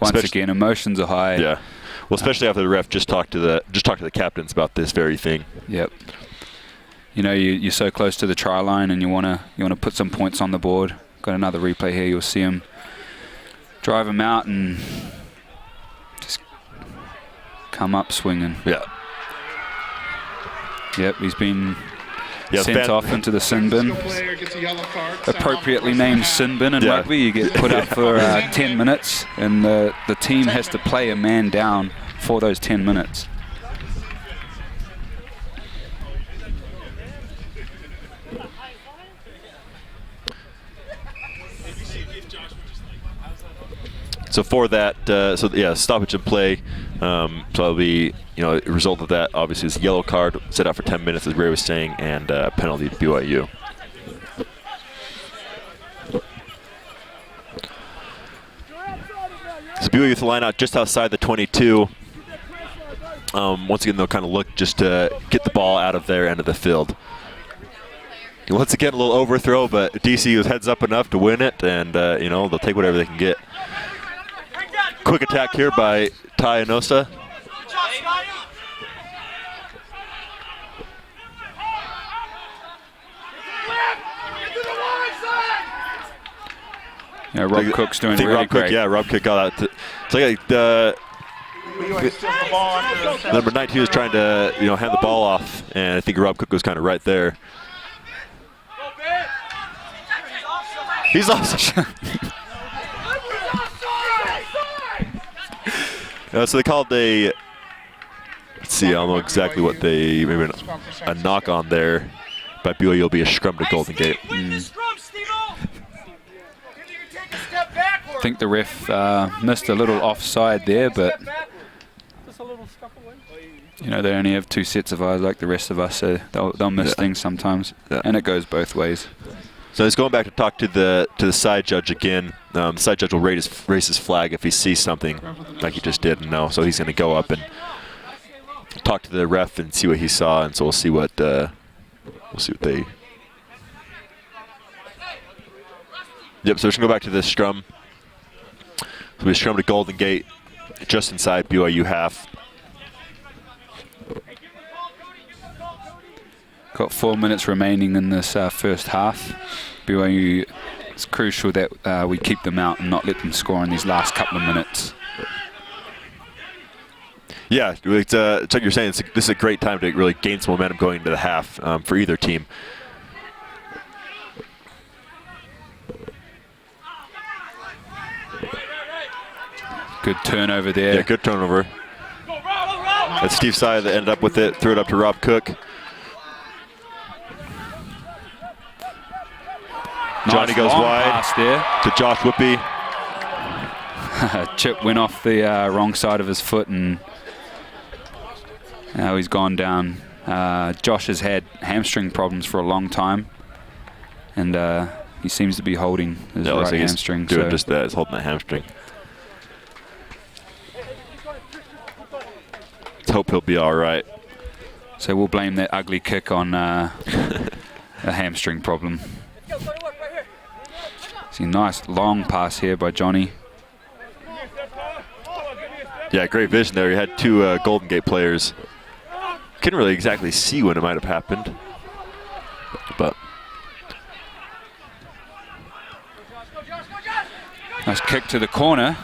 Once again, emotions are high. Yeah. Well, especially after the ref just talked to the captains about this very thing. Yep. You know, you're so close to the try line, and you wanna put some points on the board. Got another replay here. You'll see him drive him out and just come up swinging. Yeah. Yep, he's been sent off into the sin bin. Appropriately named sin bin in rugby. You get put up for 10 minutes, and the team has to play a man down for those 10 minutes. So for that, stoppage and play. So it'll be, a result of that obviously is a yellow card, set out for 10 minutes as Ray was saying, and penalty to BYU. So BYU with the line out just outside the 22. Once again, they'll kind of look just to get the ball out of their end of the field. Once again, a little overthrow, but DC was heads up enough to win it, and they'll take whatever they can get. Quick attack here by Tyanosa. Yeah, Rob Cook's doing really great. Rob Cook got out. Number 19 was trying to hand the ball off, and I think Rob Cook was kind of right there. He's offside. So they called let's see, I don't know exactly what maybe a knock on there, but BYU will be a scrum to Golden Gate. I think the ref missed a little offside there, but they only have 2 sets of eyes like the rest of us, so they'll miss things sometimes, and it goes both ways. So he's going back to talk to the side judge again. The side judge will raise his flag if he sees something like he just did. No, so he's going to go up and talk to the ref and see what he saw, and so we'll see what they. Yep. So we're going to go back to this scrum. So we scrum to Golden Gate, just inside BYU half. Got 4 minutes remaining in this first half. BYU, it's crucial that we keep them out and not let them score in these last couple of minutes. Yeah, it's like you're saying, this is a great time to really gain some momentum going into the half for either team. Good turnover there. Yeah, good turnover. That's Steve Sy that ended up with it, threw it up to Rob Cook. Johnny goes wide to Josh Whippy. Chip went off the wrong side of his foot, and now he's gone down. Josh has had hamstring problems for a long time, and he seems to be holding his Yeah, looks right like he's hamstring. doing So, just that. He's holding that hamstring. Let's hope he'll be all right. so we'll blame that ugly kick on a hamstring problem. See, nice long pass here by Johnny. Yeah, great vision there. He had two Golden Gate players. Couldn't really exactly see when it might have happened, but Nice kick to the corner.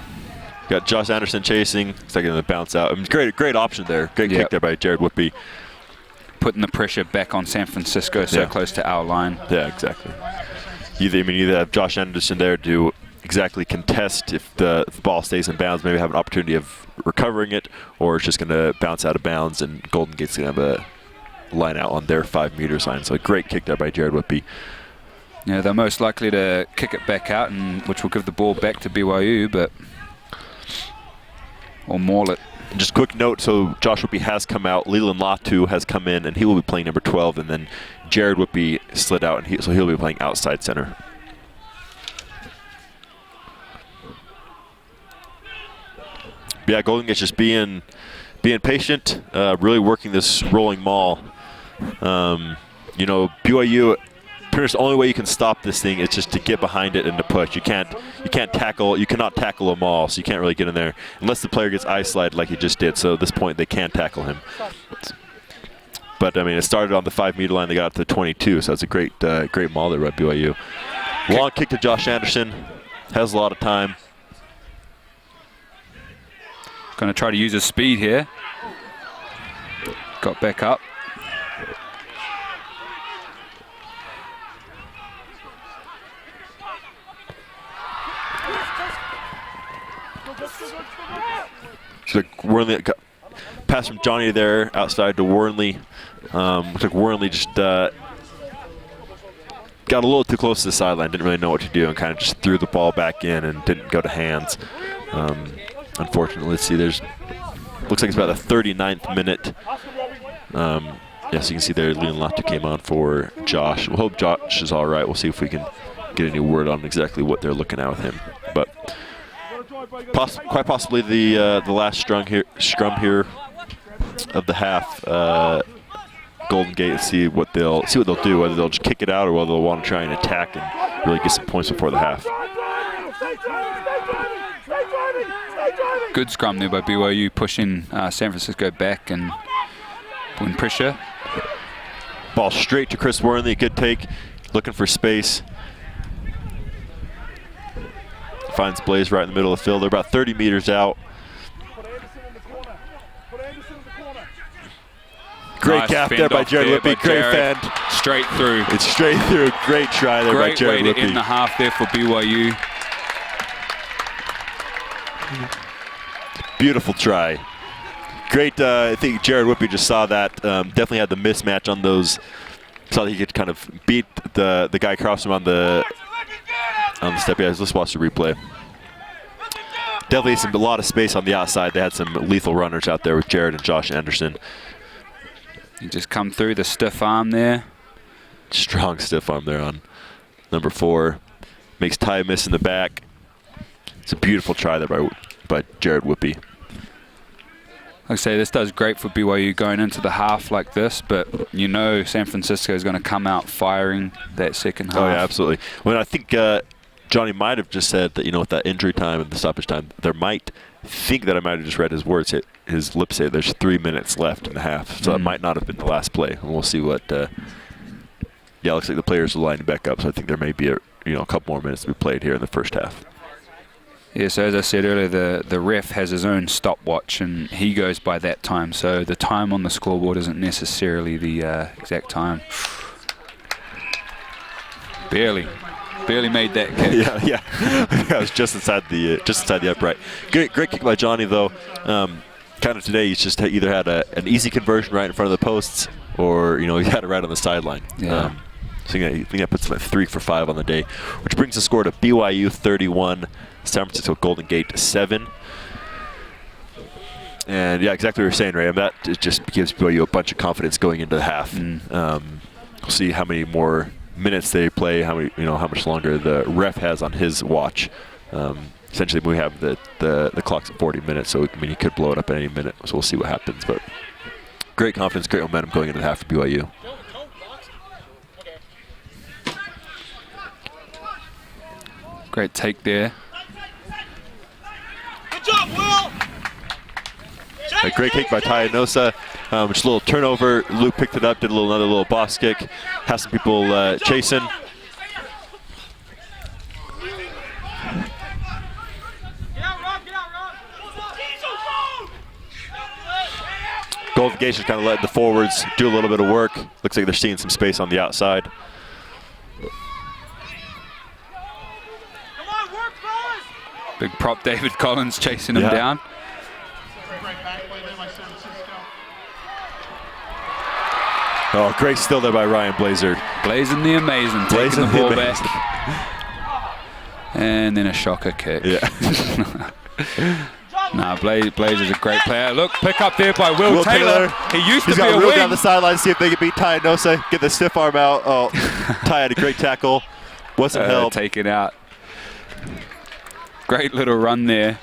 got Josh Anderson chasing. It's like going to bounce out. I mean, great option there. Great kick there by Jared Whitby. Putting the pressure back on San Francisco, so close to our line. Yeah, exactly. Either have Josh Anderson there to exactly contest if the ball stays in bounds, maybe have an opportunity of recovering it, or it's just going to bounce out of bounds, and Golden Gate's going to have a line out on their 5 meter line. So a great kick there by Jared Whitby. Yeah, they're most likely to kick it back out, and which will give the ball back to BYU, or maul it. And just quick note, so Josh Whitby has come out, Leland Latu has come in, and he will be playing number 12, and then Jared Whitby slid out, and so he'll be playing outside center. But yeah, Golden Gate's just being patient, really working this rolling maul. You know, BYU, pretty much the only way you can stop this thing is just to get behind it and to push. You cannot tackle a maul, so you can't really get in there unless the player gets eye slide like he just did. So at this point, they can tackle him. But I mean, it started on the 5 meter line. They got up to 22, so it's a great maul there by BYU. Long kick to Josh Anderson. Has a lot of time. Going to try to use his speed here. Got back up. So Wornley, pass from Johnny there outside to Wornley. Looks like Wornley just got a little too close to the sideline, didn't really know what to do, and kind of just threw the ball back in and didn't go to hands. Unfortunately, let's see, looks like it's about the 39th minute. Yeah, so you can see there, Leon Latu came on for Josh. We'll hope Josh is all right. We'll see if we can get any word on exactly what they're looking at with him. But quite possibly the last scrum here of the half. Golden Gate, see what they'll do, whether they'll just kick it out or whether they'll want to try and attack and really get some points before the half. Good scrum there by BYU, pushing San Francisco back and putting pressure. Ball straight to Chris Wornley, good take, looking for space. Finds Blaze right in the middle of the field. They're about 30 meters out. Great gap there by Jared Whitby. Great fend. Straight through. It's straight through. Great try there by Jared Whitby. Great way to end the half there for BYU. Beautiful try. Great. I think Jared Whitby just saw that. Definitely had the mismatch on those. Saw that he could kind of beat the guy across him on the step. Yeah, let's watch the replay. Definitely a lot of space on the outside. They had some lethal runners out there with Jared and Josh Anderson. You just come through the stiff arm there. Strong stiff arm there on number 4. Makes Ty miss in the back. It's a beautiful try there by Jared Whitby. Like I say, this does great for BYU going into the half like this, but you know San Francisco is going to come out firing that second half. Oh, yeah, absolutely. Well, I think Johnny might have just said that, with that injury time and the stoppage time, I might have just read his words, his lips say there's 3 minutes left in the half. So that might not have been the last play. And we'll see what, yeah, it looks like the players are lining back up. So I think there may be a couple more minutes to be played here in the first half. Yeah, so as I said earlier, the ref has his own stopwatch and he goes by that time. So the time on the scoreboard isn't necessarily the exact time. Barely made that kick. Yeah. I was just inside the upright. Great kick by Johnny though. Kind of today, he's just either had an easy conversion right in front of the posts, or he had it right on the sideline. Yeah. So I think that puts him at 3 for 5 on the day, which brings the score to BYU 31, San Francisco Golden Gate 7. And yeah, exactly what you're saying, Ray. That just gives BYU a bunch of confidence going into the half. We'll see how many more minutes they play, how much longer the ref has on his watch. Essentially, we have the clock's at 40 minutes, so he could blow it up at any minute. So we'll see what happens. But great confidence, great momentum going into the half for BYU. Great take there. Good job, Will! A great kick by Tyanosa. Just a little turnover. Luke picked it up, did another little box kick. Has some people chasing. Get out, Rob! Get out, Rob! Golden Gate just kind of letting the forwards do a little bit of work. Looks like they're seeing some space on the outside. Come on, work, fellas! Big prop David Collins chasing him down. Oh, great steal there by Ryan Blazer. Blazing the amazing, taking the ball back. And then a shocker kick. Yeah. Nah, Blazer's a great player. Look, pick up there by Will Taylor. He used to be a wing. wing. Down the sideline, see if they can beat Tyanosa. Get the stiff arm out. Oh, Ty had a great tackle. Wasn't held. Taken out. Great little run there.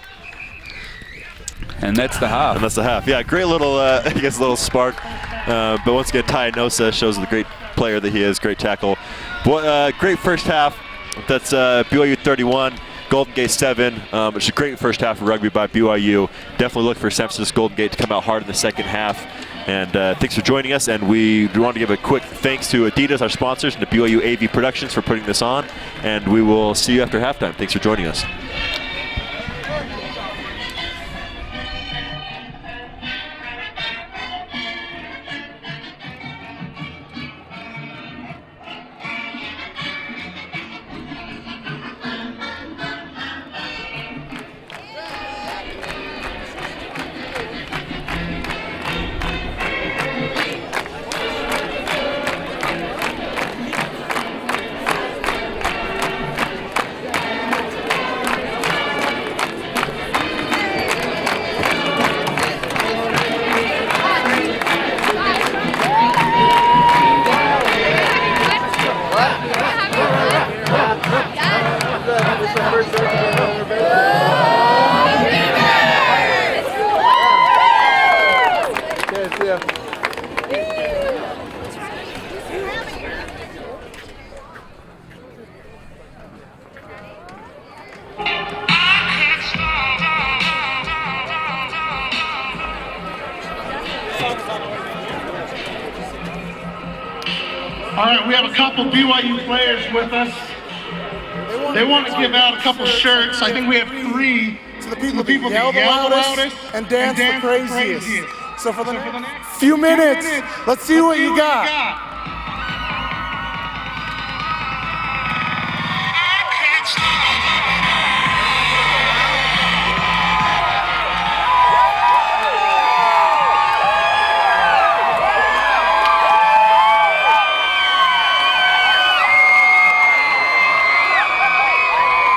And that's the half. Yeah, great little, little spark. But once again, Tyanosa shows the great player that he is. Great tackle. Great first half. That's BYU 31, Golden Gate 7. It's a great first half of rugby by BYU. Definitely look for San Francisco Golden Gate to come out hard in the second half. And thanks for joining us. And we want to give a quick thanks to Adidas, our sponsors, and to BYU AV Productions for putting this on. And we will see you after halftime. Thanks for joining us. All right, we have a couple BYU players with us. They want to give out a couple shirts. I think we have 3. To the people that yell the loudest and dance the craziest. So for the next few minutes, let's see what you got.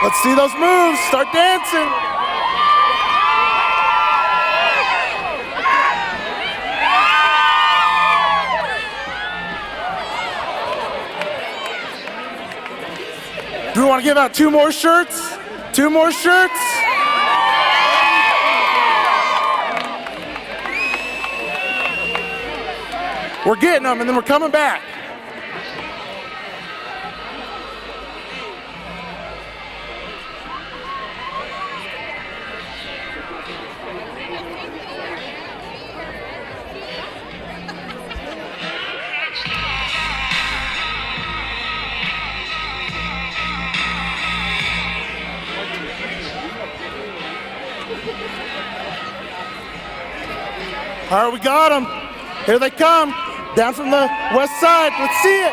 Let's see those moves. Start dancing. Do we want to give out 2 more shirts? 2 more shirts? We're getting them and then we're coming back. All right, we got them. Here they come. Down from the west side. Let's see it.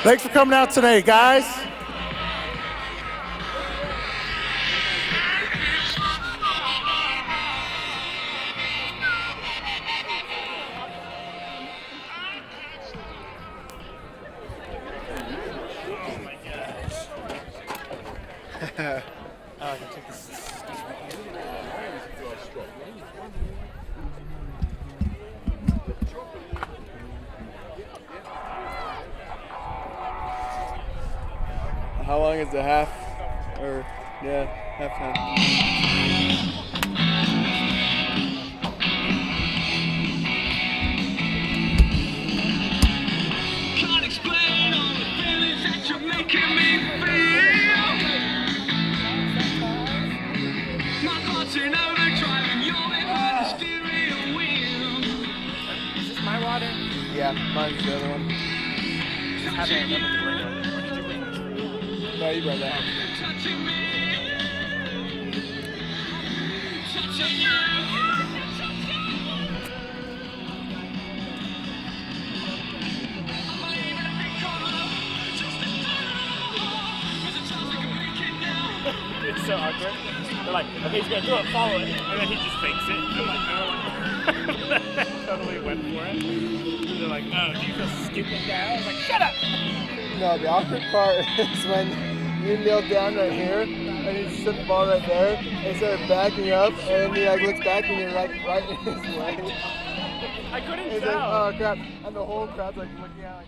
Thanks for coming out today, guys. I can take this. How long is the half? Or halftime? Can't explain all the feelings that you're making me feel. My heart's in overdrive and you're behind the steering wheel. Is this my water? Yeah, mine's the other one. Just have it another drink. Or did you bring this? No, you brought that. Touching me. Touching you. It's so awkward. They're like, okay, he's gonna do it, follow it, and then he just fakes it. I'm like, oh. Totally went for it. And they're like, oh, do you feel stupid now? I was like, shut up! No, the awkward part is when you kneel down right here and you just set the ball right there and start backing up and he like looks back and you're like right in his way. I couldn't He's tell. like, oh crap. And the whole crowd's like looking at like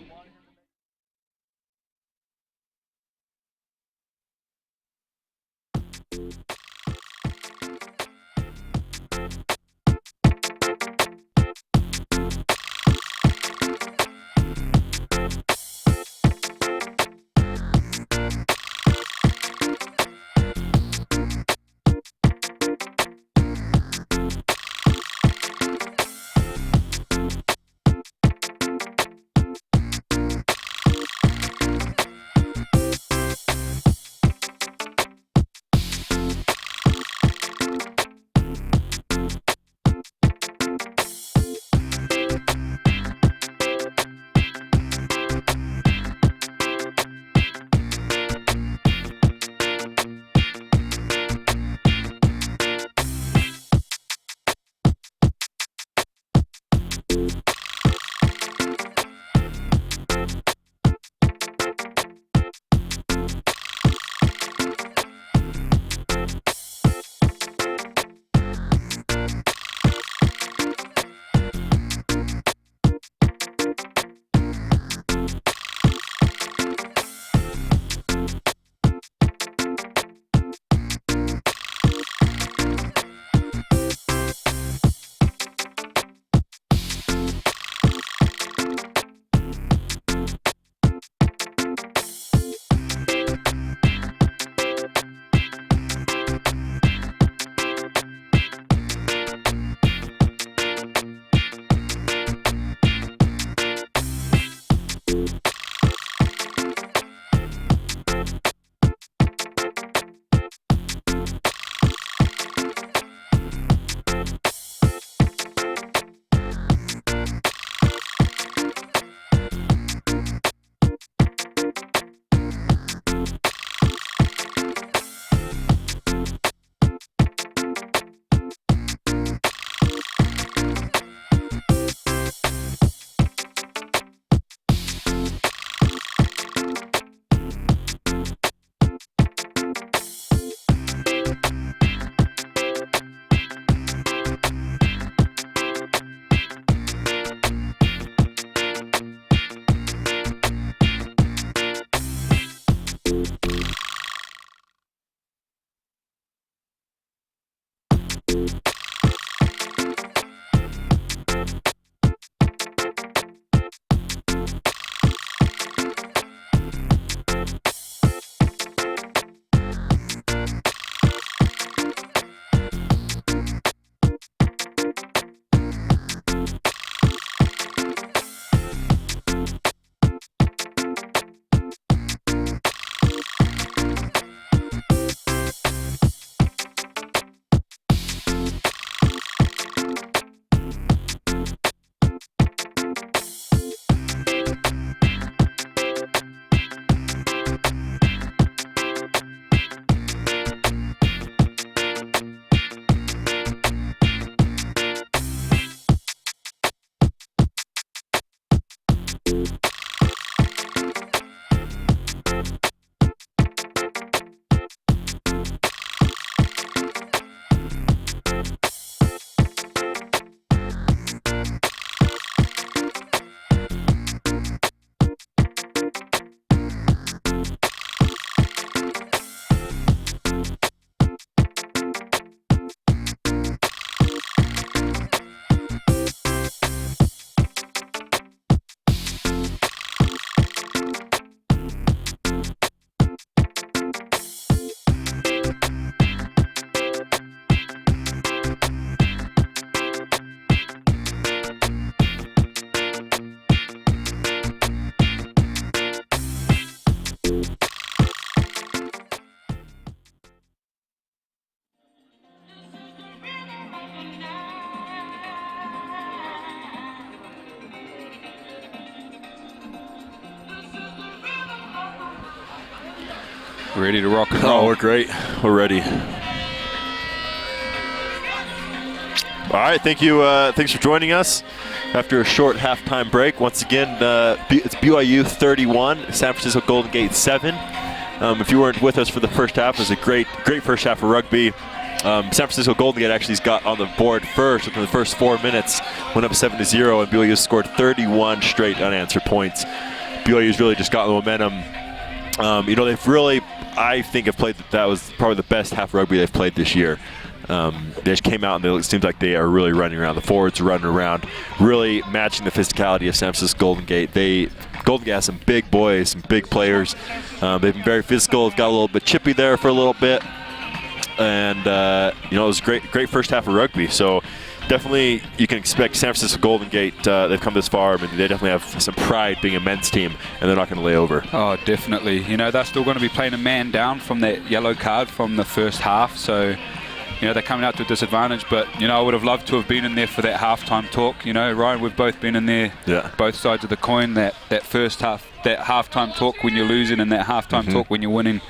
Ready to rock and Oh, roll. we're great. We're ready. All right, thank you. Thanks for joining us after a short halftime break. Once again, it's BYU 31, San Francisco Golden Gate 7. If you weren't with us for the first half, it was a great first half of rugby. San Francisco Golden Gate actually got on the board first within the first 4 minutes, went up 7-0, and BYU scored 31 straight unanswered points. BYU's really just gotten the momentum. They've really, I think, have played. That was probably the best half rugby they've played this year. They just came out and it seems like they are really running around. The forwards are running around, really matching the physicality of San Francisco Golden Gate. Golden Gate has some big boys, some big players. They've been very physical. Got a little bit chippy there for a little bit, and it was great first half of rugby. So definitely you can expect San Francisco Golden Gate. They've come this far. I mean, they definitely have some pride being a men's team, and they're not going to lay over. Oh, definitely. They're still going to be playing a man down from that yellow card from the first half. So. They're coming out to a disadvantage, but, I would have loved to have been in there for that halftime talk. Ryan, we've both been in there, both sides of the coin, that first half, that halftime talk when you're losing and that halftime talk when you're winning.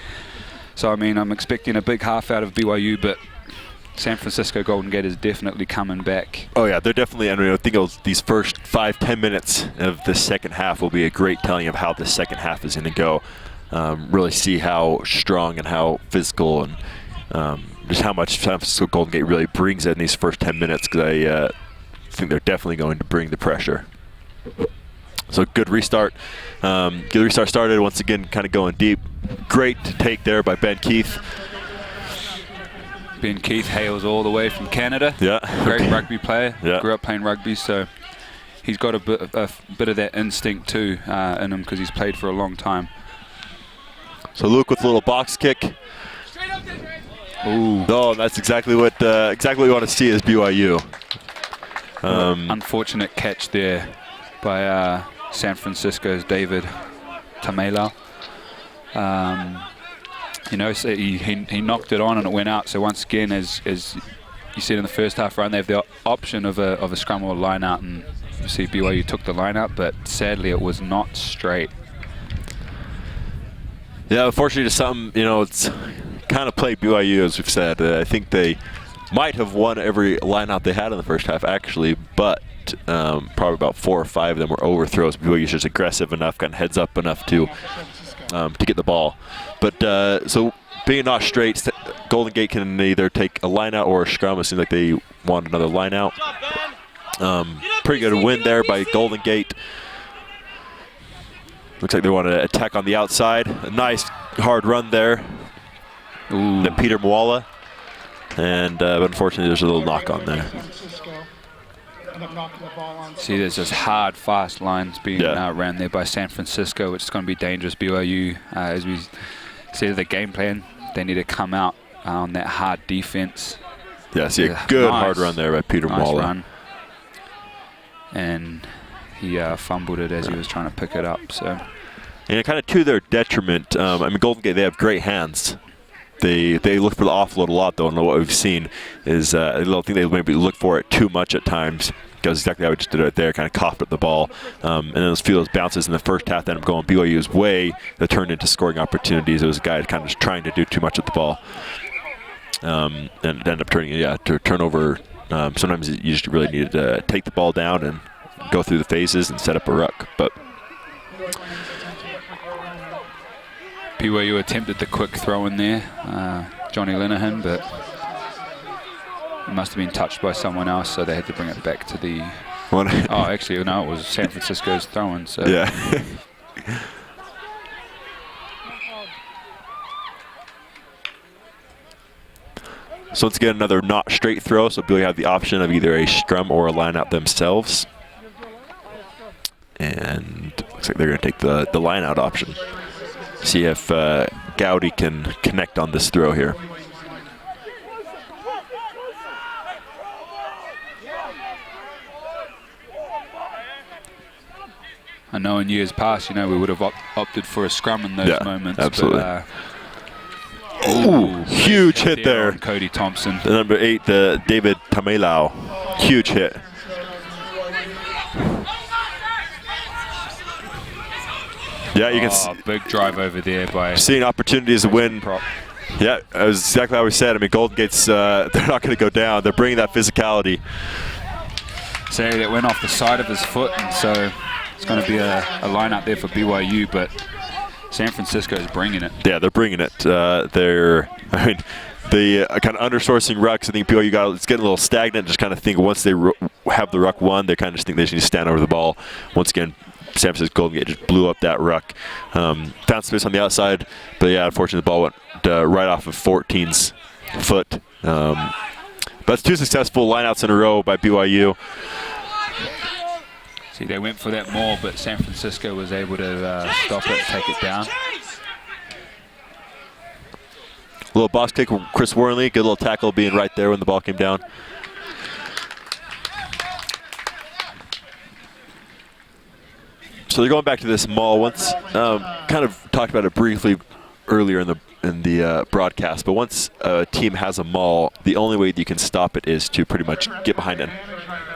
So, I'm expecting a big half out of BYU, but San Francisco Golden Gate is definitely coming back. Oh, yeah, they're definitely, I think these first 5-10 minutes of the second half will be a great telling of how the second half is going to go. Really see how strong and how physical and just how much San Francisco Golden Gate really brings in these first 10 minutes, because I think they're definitely going to bring the pressure. So good restart. Get the restart started once again, kind of going deep. Great take there by Ben Keith. Ben Keith hails all the way from Canada. Yeah. Great rugby player. Yeah. Grew up playing rugby, so he's got a bit of that instinct too in him, because he's played for a long time. So Luke with a little box kick. Ooh. Oh, that's exactly what we want to see as BYU. Unfortunate catch there by San Francisco's David Tamelau. So he knocked it on and it went out. So once again, as you said in the first half run, they have the option of a scrum or a line out, and you see BYU took the line out, but sadly it was not straight. Yeah, unfortunately, just something, it's kind of played BYU, as we've said. I think they might have won every line out they had in the first half, actually, but probably about 4 or 5 of them were overthrows. BYU's just aggressive enough, kind of heads up enough to get the ball. But so being not straight, Golden Gate can either take a line out or a scrum. It seems like they want another line out. Pretty good win there by Golden Gate. Looks like they want to attack on the outside. A nice hard run there. Ooh. To Peter Mwala. And but unfortunately, there's a little knock on there. See, there's just hard, fast lines being ran there by San Francisco, which is going to be dangerous. BYU, as we said, the game plan, they need to come out on that hard defense. Yeah, see a good hard run there by Peter Mwala. Run. And he fumbled it as he was trying to pick it up. So, and kind of to their detriment, Golden Gate, they have great hands. They look for the offload a lot, though, and what we've seen is I don't think they maybe look for it too much at times. Because exactly how we just did it there, kind of coughed up the ball. And then those bounces in the first half ended up going BYU's way that turned into scoring opportunities. It was a guy kind of just trying to do too much with the ball. And it ended up turning, to turnover. Sometimes you just really needed to take the ball down and go through the phases and set up a ruck. But BYU attempted the quick throw in there, Johnny Linehan, but it must have been touched by someone else, so they had to bring it back to the... actually, no, it was San Francisco's throwing. So. Yeah. So once again, another not straight throw, so BYU have the option of either a scrum or a line out themselves. And looks like they're going to take the line out option. See if Gowdy can connect on this throw here. I know in years past, we would have opted for a scrum in those moments. Absolutely. But, huge hit there. Cody Thompson. The number 8, David Tamelau. Huge hit. Yeah, you can see. Big drive over there by. Seeing opportunities to win. Prop. Yeah, that was exactly how we said. I mean, Golden Gate's, they're not going to go down. They're bringing that physicality. So that went off the side of his foot, and so it's going to be a line out there for BYU, but San Francisco is bringing it. Yeah, they're bringing it. The kind of undersourcing rucks, I think BYU it's getting a little stagnant. Just kind of think once they have the ruck won, they kind of just think they just need to stand over the ball. Once again, San Francisco Golden Gate just blew up that ruck. Found space on the outside, but yeah, unfortunately the ball went right off of 14's foot. But it's 2 successful lineouts in a row by BYU. See, they went for that more, but San Francisco was able to stop it, take it down. A little box kick from Chris Worley. Good little tackle being right there when the ball came down. So they're going back to this maul. Once kind of talked about it briefly earlier in the broadcast, but once a team has a maul, the only way that you can stop it is to pretty much get behind it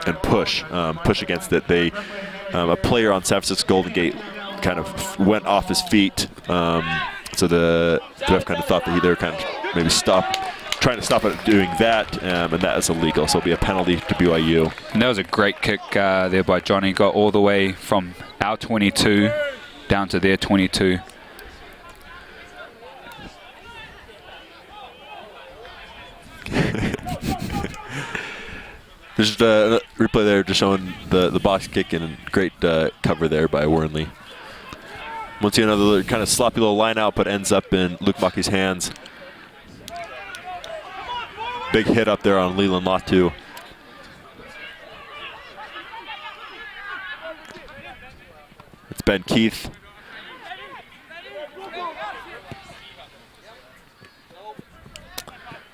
and push against it. A player on San Francisco Golden Gate kind of went off his feet, so the ref kind of thought that they were kind of maybe trying to stop it doing that, and that is illegal, so it'll be a penalty to BYU. And that was a great kick there by Johnny. Got all the way from our 22 down to their 22. There's just a replay there just showing the box kick and great cover there by Wornley. Once again, another kind of sloppy little line out, but ends up in Luke Mucky's hands. Big hit up there on Leland Latu. It's Ben Keith.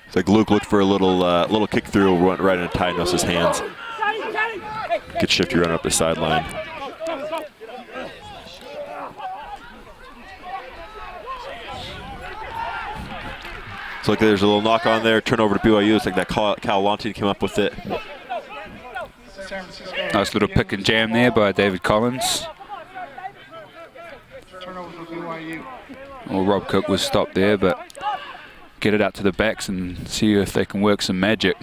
It's like Luke looked for a little kick through, went right into Ty Nosa's hands. Good shifty run up the sideline. So like there's a little knock on there, turnover to BYU. It's like that Cal Lontian came up with it. Nice little pick and jam there by David Collins. Well, Rob Cook was stopped there, but get it out to the backs and see if they can work some magic.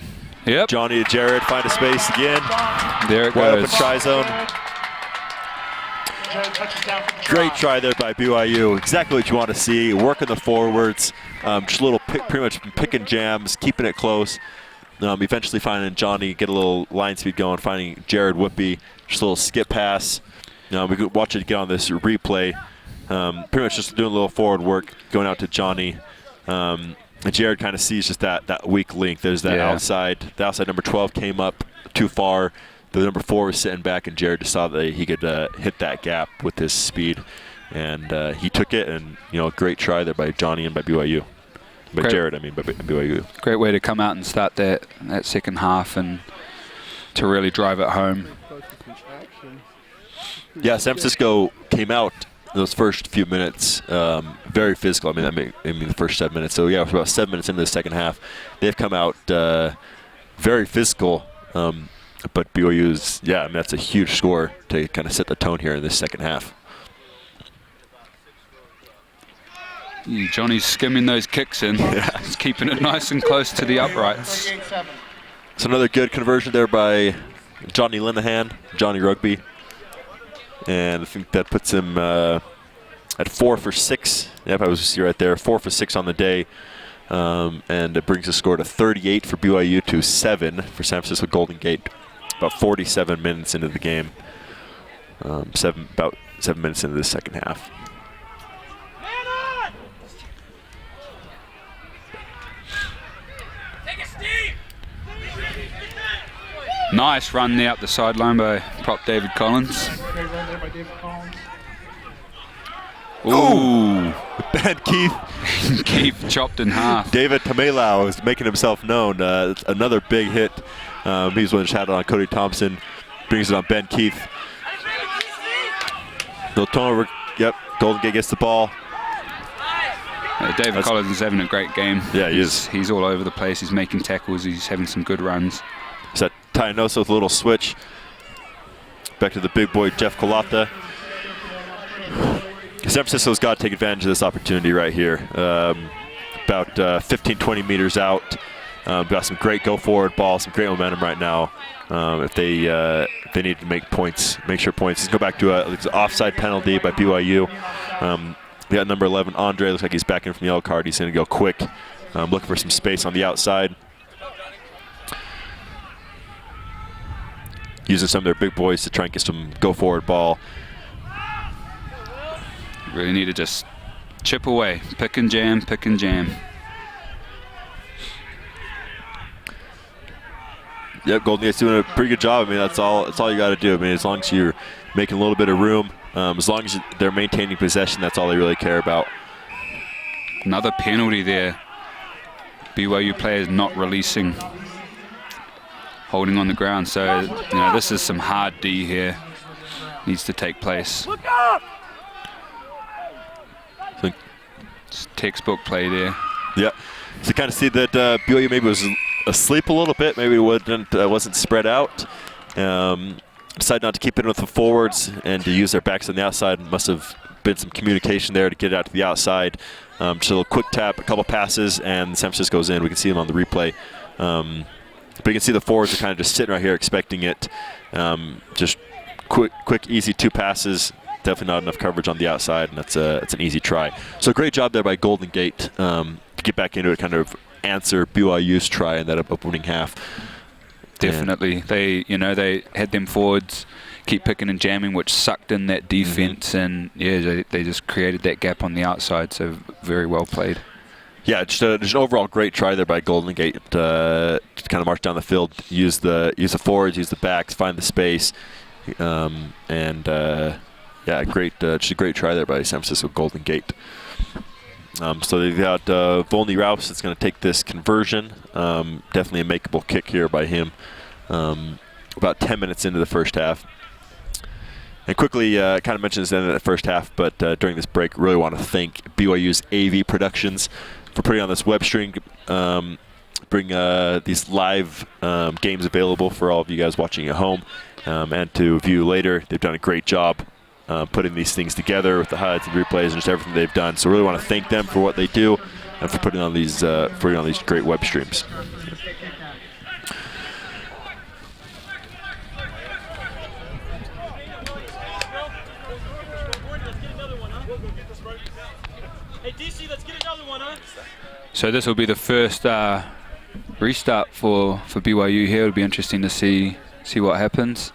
Yep. Johnny to Jared, find a space again. There it Wide goes. open try zone. Great try there by BYU. Exactly what you want to see. Working the forwards. Just a little pretty much picking jams, keeping it close. Eventually finding Johnny, get a little line speed going, finding Jared Whippy, just a little skip pass. We could watch it get on this replay. Pretty much just doing a little forward work, going out to Johnny. And Jared kind of sees just that weak link. There's that outside. The outside number 12 came up too far. The number 4 was sitting back, and Jared just saw that he could hit that gap with his speed. And he took it, and, great try there by Johnny and by BYU. By Jared, I mean, by BYU. Great way to come out and start that second half and to really drive it home. Yeah, San Francisco came out those first few minutes very physical. I mean, the first 7 minutes. So, yeah, about 7 minutes into the second half, they've come out very physical. But BYU's, that's a huge score to kind of set the tone here in this second half. Johnny's skimming those kicks in. Yeah. He's keeping it nice and close to the uprights. It's another good conversion there by Johnny Linehan, Johnny Rugby. And I think that puts him at 4 for 6. Yep, I was see right there, 4 for 6 on the day. And it brings the score to 38 for BYU to 7 for San Francisco Golden Gate. About 47 minutes into the game. About 7 minutes into the second half. Nice run there up the sideline by prop David Collins. Great run there by David Collins. Ooh. Ben Keith. Keith chopped in half. David Tamelau is making himself known. Another big hit. He's one that had it on Cody Thompson. Brings it on Ben Keith. Little turnover. Yep. Golden Gate gets the ball. David Collins is having a great game. Yeah, he is. He's all over the place. He's making tackles. He's having some good runs. So Ty Nosa with a little switch. Back to the big boy, Jeff Kalata. San Francisco's got to take advantage of this opportunity right here. About 15-20 meters out. Got some great go-forward ball, some great momentum right now. If they need to make points, make sure points. Let's go back to an offside penalty by BYU. We got number 11, Andre. Looks like he's back in from the yellow card. He's going to go quick, looking for some space on the outside. Using some of their big boys to try and get some go-forward ball. Really need to just chip away, pick and jam, pick and jam. Yep, Golden Gate's doing a pretty good job. I mean, that's all you got to do. I mean, as long as you're making a little bit of room, as long as they're maintaining possession, that's all they really care about. Another penalty there. BYU players not releasing, holding on the ground. So, you know, this is some hard D here. Needs to take place. Look up! So, it's textbook play there. Yeah. So kind of see that BYU maybe was asleep a little bit. Maybe wasn't spread out. Decided not to keep it with the forwards and to use their backs on the outside. Must have been some communication there to get it out to the outside. Just a little quick tap, a couple passes, and San Francisco's in. We can see them on the replay. But you can see the forwards are kind of just sitting right here expecting it. Just quick, easy 2 passes. Definitely not enough coverage on the outside, and it's an easy try. So great job there by Golden Gate to get back into it, kind of answer BYU's try in that opening half. Definitely. They had them forwards keep picking and jamming, which sucked in that defense, and yeah, they just created that gap on the outside. So very well played. Yeah, just an overall great try there by Golden Gate to kind of march down the field, use the forwards, use the backs, find the space, yeah, just a great try there by San Francisco Golden Gate. So they've got Volney Rouse that's going to take this conversion. Definitely a makeable kick here by him. About 10 minutes into the first half. And quickly, kind of mentioned this in the first half, but during this break, really want to thank BYU's AV Productions for putting on this web stream, bring these live games available for all of you guys watching at home and to view later. They've done a great job putting these things together with the highlights and replays and just everything they've done. So really want to thank them for what they do and for putting on these great web streams. So this will be the first restart for BYU here. It'll be interesting to see what happens.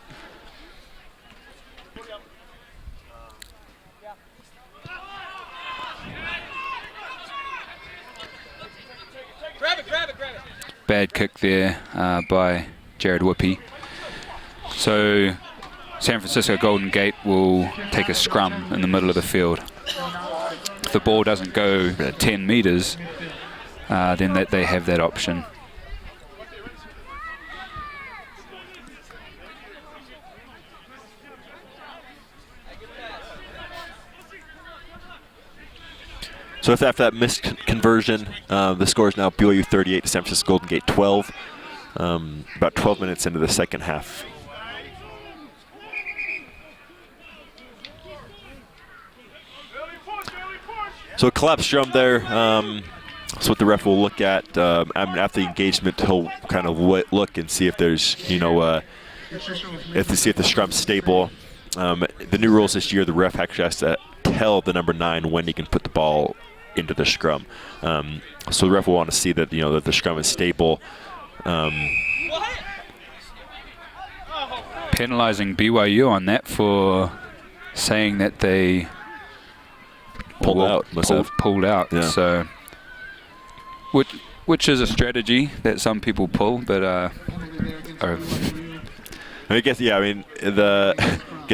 Grab it. Bad kick there by Jared Whippy. So San Francisco Golden Gate will take a scrum in the middle of the field. If the ball doesn't go 10 meters, then they have that option. So after that missed conversion, the score is now BYU 38 to San Francisco Golden Gate 12. About 12 minutes into the second half. So a collapsed scrum there. That's what the ref will look at. After the engagement, he'll kind of look and see if there's, see if the scrum's stable. The new rules this year, the ref actually has to tell the number 9 when he can put the ball into the scrum. So the ref will want to see that that the scrum is stable. Penalizing BYU on that for saying that they pulled out. Yeah. So, which is a strategy that some people pull, but I guess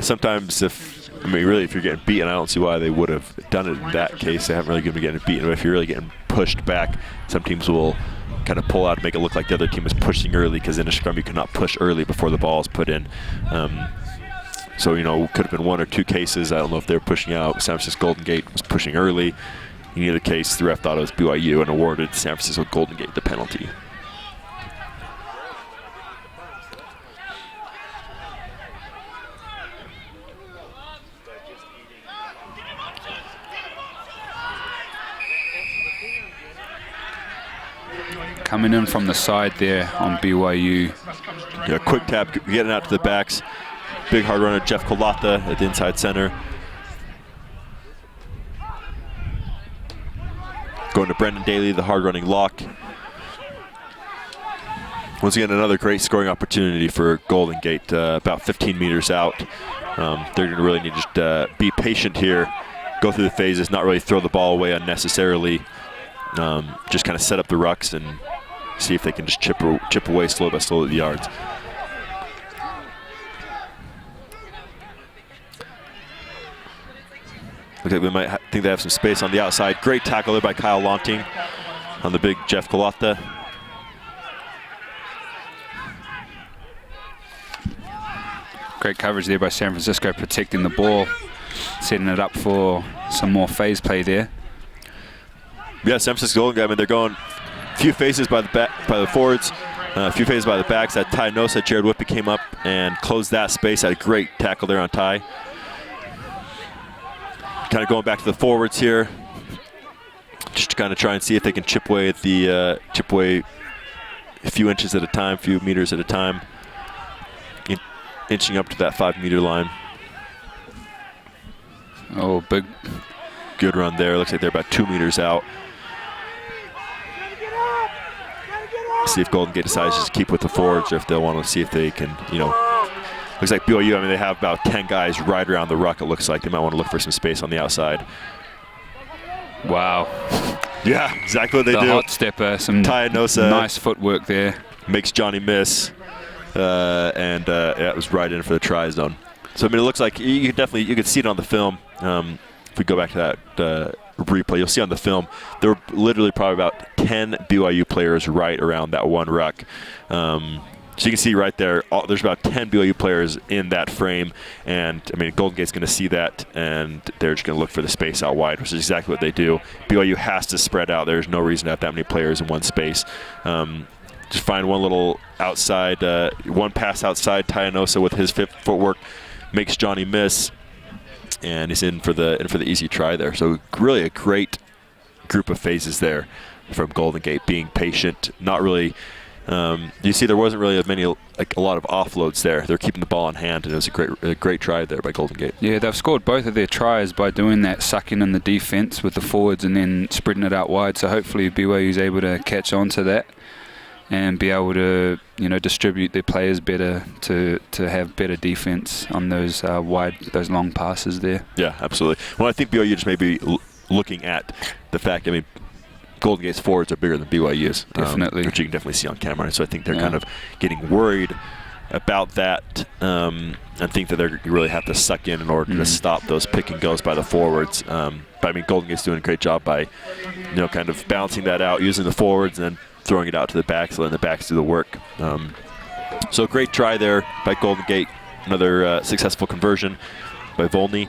sometimes if you're getting beaten, I don't see why they would have done it in that case. They haven't really been getting beaten. But if you're really getting pushed back, some teams will kind of pull out and make it look like the other team is pushing early, because in a scrum you cannot push early before the ball is put in. So, could have been 1 or 2 cases. I don't know if they were pushing out. San Francisco Golden Gate was pushing early. In either case, the ref thought it was BYU and awarded San Francisco Golden Gate the penalty. coming in from the side there on BYU. Yeah, quick tap, getting out to the backs. Big hard runner, Jeff Kolata at the inside center. Going to Brendan Daly, the hard running lock. Once again, another great scoring opportunity for Golden Gate, about 15 meters out. They're going to really need to just be patient here, go through the phases, not really throw the ball away unnecessarily. Just kind of set up the rucks and see if they can just chip away slow by slow at the yards. Looks like we might think they have some space on the outside. Great tackle there by Kyle Lonting on the big Jeff Kolata. Great coverage there by San Francisco, protecting the ball, setting it up for some more phase play there. Yeah, San Francisco Golden Gate, I mean, they're going a few phases by the back, by the forwards, a few phases by the backs. That Ty Nosa, Jared Whippy came up and closed that space. Had a great tackle there on Ty. Kind of going back to the forwards here, just to kind of try and see if they can chip away at the chip away a few inches at a time, a few meters at a time, inching up to that 5 meter line. Oh, big. Good run there. Looks like they're about 2 meters out. See if Golden Gate decides to keep with the forwards, or if they'll want to see if they can, you know. Looks like BYU, I mean, they have about 10 guys right around the ruck, it looks like. They might want to look for some space on the outside. Wow. Yeah, exactly what they do. The hot stepper, some Ty Nosa nice footwork there. Makes Johnny miss, and yeah, it was right in for the try zone. So I mean, it looks like you could see it on the film. If we go back to that replay, you'll see on the film there were literally probably about 10 BYU players right around that one ruck. So you can see right there, there's about 10 BYU players in that frame, and I mean, Golden Gate's going to see that, and they're just going to look for the space out wide, which is exactly what they do. BYU has to spread out. There's no reason to have that many players in one space. Just find one little outside, one pass outside. Tyanosa with his footwork makes Johnny miss, and he's in for the easy try there. So really a great group of phases there from Golden Gate, being patient, not really. You see, there wasn't really a lot of offloads there. They're keeping the ball in hand, and it was a great try there by Golden Gate. Yeah, they've scored both of their tries by doing that, sucking in the defense with the forwards and then spreading it out wide. So hopefully BYU's able to catch on to that and be able to, you know, distribute their players better to have better defense on those those long passes there. Yeah, absolutely. Well, I think BYU just may be looking at the fact, I mean, Golden Gate's forwards are bigger than BYU's. Definitely. Which you can definitely see on camera. So I think they're kind of getting worried about that, and think that they really have to suck in order to stop those pick and goes by the forwards. But I mean, Golden Gate's doing a great job by, you know, kind of balancing that out, using the forwards and then throwing it out to the backs, letting the backs do the work. So great try there by Golden Gate. Another successful conversion by Volney.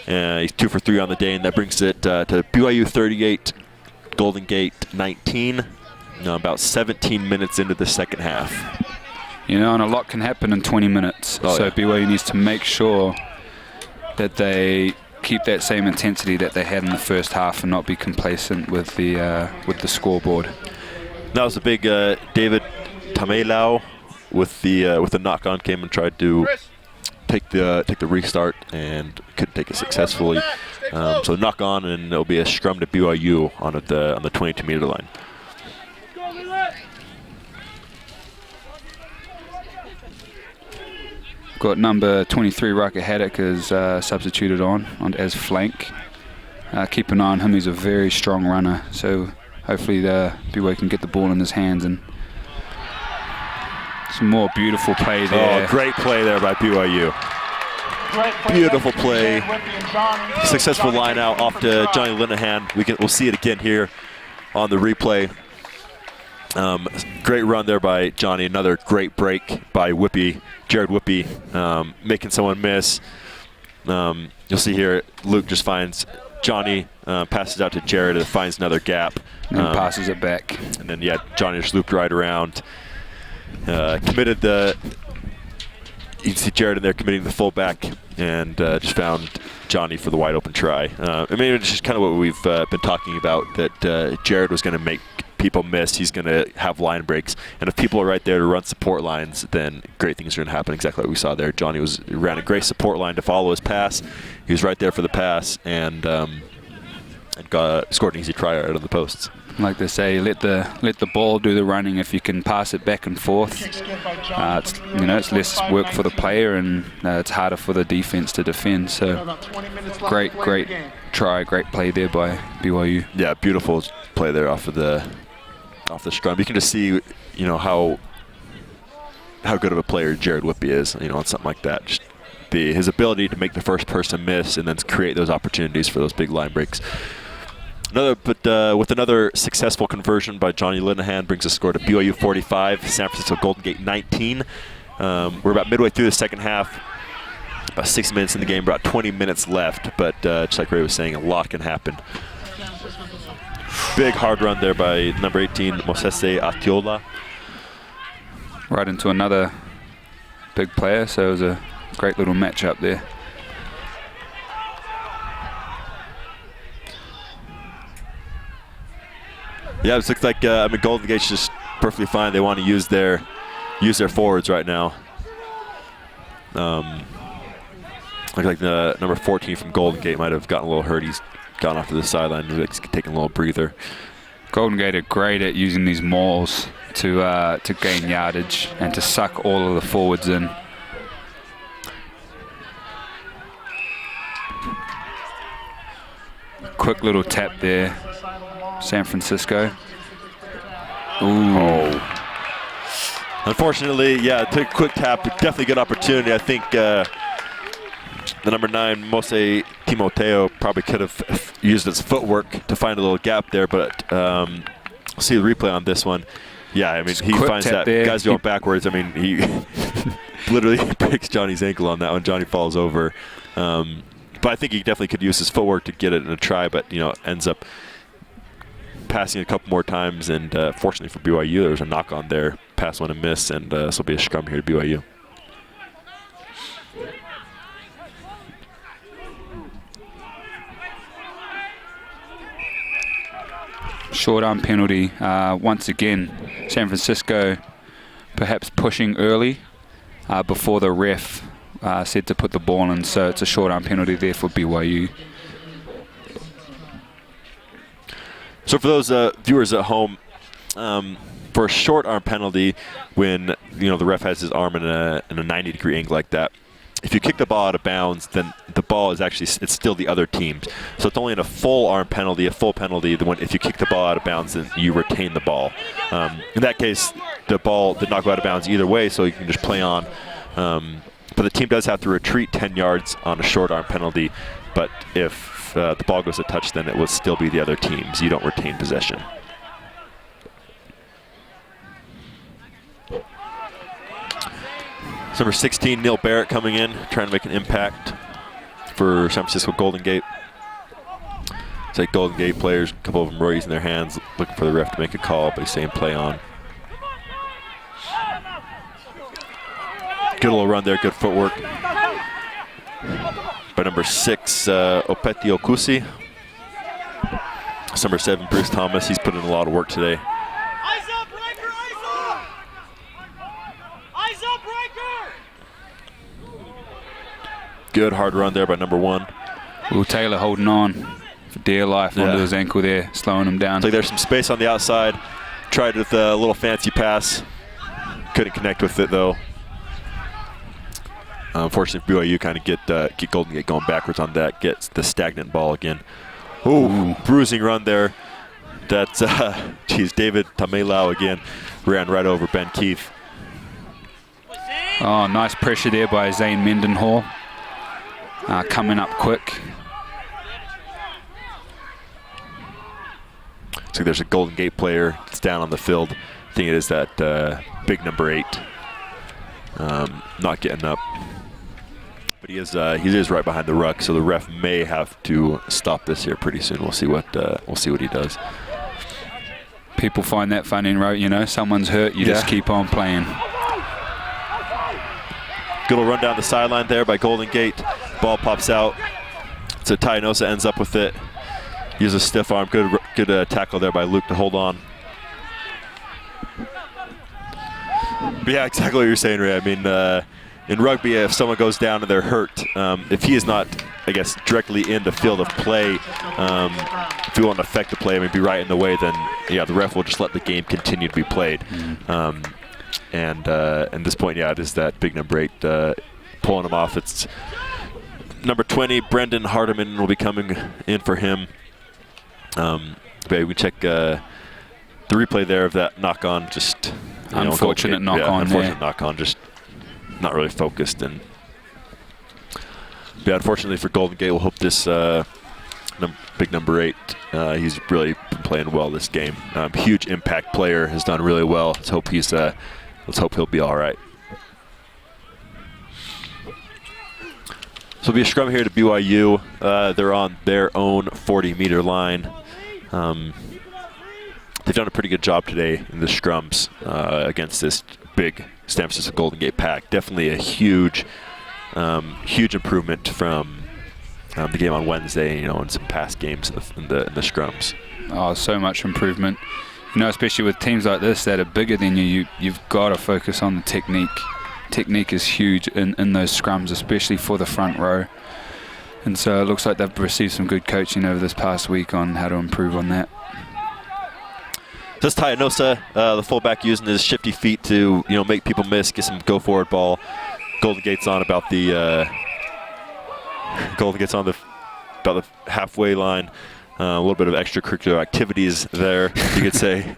He's 2 for 3 on the day, and that brings it to BYU 38, Golden Gate 19. About 17 minutes into the second half. You know, and a lot can happen in 20 minutes. Oh, so yeah. BYU needs to make sure that they keep that same intensity that they had in the first half and not be complacent with the scoreboard. That was a big David Tamelau with the knock-on, came and tried to take the restart and couldn't take it successfully. So knock on, and it'll be a scrum to BYU on the 22-meter line. Got number 23, Riker Haddock, is substituted on as flank. Keep an eye on him. He's a very strong runner. So hopefully BYU can get the ball in his hands. And some more beautiful play there. Oh, great play there by BYU. Beautiful play. Successful line out off to Johnny Linehan. We'll see it again here on the replay. Great run there by Johnny. Another great break by Whippy, Jared Whippy, making someone miss. You'll see here, Luke just finds Johnny, passes out to Jared, and finds another gap. And passes it back. And then, yeah, Johnny just looped right around. Committed you can see Jared in there committing the fullback, and just found Johnny for the wide open try. I mean, it's just kind of what we've been talking about, that Jared was going to make people miss, he's going to have line breaks. And if people are right there to run support lines, then great things are going to happen. Exactly what we saw there. Johnny ran a great support line to follow his pass. He was right there for the pass and scored an easy try out of the posts. Like they say, let the ball do the running. If you can pass it back and forth, it's less work for the player, and it's harder for the defense to defend. So great try, great play there by BYU. Yeah, beautiful play there off the scrum. You can just see, how good of a player Jared Whippy is, on something like that. Just his ability to make the first person miss and then create those opportunities for those big line breaks. With another successful conversion by Johnny Linehan, brings the score to BYU 45, San Francisco Golden Gate 19. We're about midway through the second half, about 6 minutes in the game, about 20 minutes left, but just like Ray was saying, a lot can happen. Big hard run there by number 18, Mosese Atiola. Right into another big player, so it was a great little matchup there. Yeah, it looks like Golden Gate's just perfectly fine. They want to use their forwards right now. Looks like the number 14 from Golden Gate might have gotten a little hurt. He's gone off to the sideline. He's taking a little breather. Golden Gate are great at using these mauls to gain yardage and to suck all of the forwards in. Quick little tap there. San Francisco. Ooh. Oh. Unfortunately, yeah, it took a quick tap. Definitely good opportunity. I think the number 9, Mose Timoteo, probably could have used his footwork to find a little gap there, but see the replay on this one. Yeah, I mean, he finds that there. Guy's going backwards. I mean, he literally breaks Johnny's ankle on that one. Johnny falls over. But I think he definitely could use his footwork to get it in a try, but, ends up passing a couple more times, and fortunately for BYU, there was a knock on there. Pass went a miss, and this will be a scrum here to BYU. Short arm penalty. Once again, San Francisco perhaps pushing early before the ref said to put the ball in, so it's a short arm penalty there for BYU. So for those viewers at home, for a short arm penalty, when the ref has his arm in a 90-degree angle like that, if you kick the ball out of bounds, then the ball is it's still the other team's. So it's only in a full arm penalty, if you kick the ball out of bounds, then you retain the ball. In that case, the ball did not go out of bounds either way, so you can just play on. But the team does have to retreat 10 yards on a short arm penalty. But if the ball goes a touch, then it will still be the other team's. You don't retain possession. Number 16, Neil Barrett coming in, trying to make an impact for San Francisco Golden Gate. It's like Golden Gate players, a couple of them raising their hands, looking for the ref to make a call, but he's saying play on. Good little run there, good footwork by number 6, Opeti Okusi. Number 7, Bruce Thomas. He's put in a lot of work today. Good hard run there by number 1. Will Taylor holding on for dear life onto his ankle there, slowing him down. Looks like there's some space on the outside. Tried with a little fancy pass. Couldn't connect with it though. Unfortunately, BYU kind of get Golden Gate going backwards on that. Gets the stagnant ball again. Ooh, bruising run there. That's David Tamelau again ran right over Ben Keith. Oh, nice pressure there by Zane Mendenhall. Coming up quick. So there's a Golden Gate player that's down on the field. I think it is that big number 8. Not getting up. But he is right behind the ruck, so the ref may have to stop this here pretty soon. We'll see what he does. People find that funny, right? Someone's hurt, you just keep on playing. Good little run down the sideline there by Golden Gate. Ball pops out. So Tainosa ends up with it. Uses a stiff arm. Good tackle there by Luke to hold on. But yeah, exactly what you're saying, Ray. I mean, in rugby, if someone goes down and they're hurt, if he is not, I guess, directly in the field of play, if you want to affect the play, I mean, be right in the way, then yeah, the ref will just let the game continue to be played. And at this point, yeah, it is that big number 8 pulling him off. It's number 20, Brendan Hardiman will be coming in for him. But we check the replay there of that knock on. Just unfortunate knock on. Unfortunate knock on. Just not really focused. And yeah, unfortunately for Golden Gate, we'll hope this big number 8. He's really been playing well this game. Huge impact player, has done really well. Let's hope he'll be all right. So it'll be a scrum here to BYU. They're on their own 40-meter line. They've done a pretty good job today in the scrums against this big San Francisco Golden Gate pack. Definitely a huge improvement from the game on Wednesday, and some past games in the scrums. Oh, so much improvement. Especially with teams like this that are bigger than you, you've got to focus on the technique. Technique is huge in those scrums, especially for the front row. And so it looks like they've received some good coaching over this past week on how to improve on that. This is Tyanosa, the fullback, using his shifty feet to make people miss, get some go forward ball. Golden Gate's on about the halfway line. A little bit of extracurricular activities there, you could say.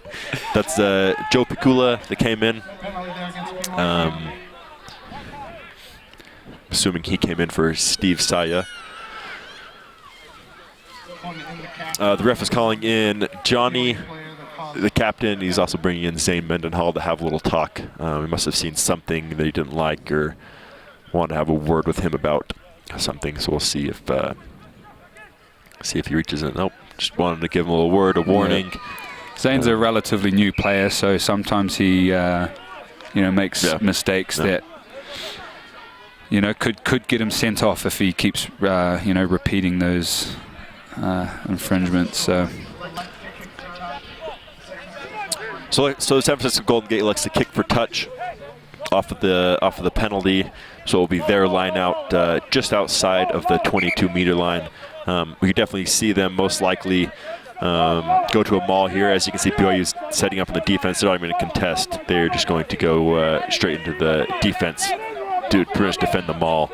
That's Joe Picula that came in. Assuming he came in for Steve Saya. The ref is calling in Johnny, the captain. He's also bringing in Zane Mendenhall to have a little talk. He must have seen something that he didn't like or wanted to have a word with him about something. So we'll see if he reaches in. Nope, just wanted to give him a little word, a warning. Yeah. Zane's a relatively new player, so sometimes he makes mistakes that could get him sent off if he keeps repeating those infringements. So San Francisco Golden Gate likes to kick for touch off of the penalty. So it'll be their line out just outside of the 22-meter line. We could definitely see them most likely go to a maul here. As you can see, BYU's setting up in the defense. They're not even going to contest. They're just going to go straight into the defense to pretty much defend the maul.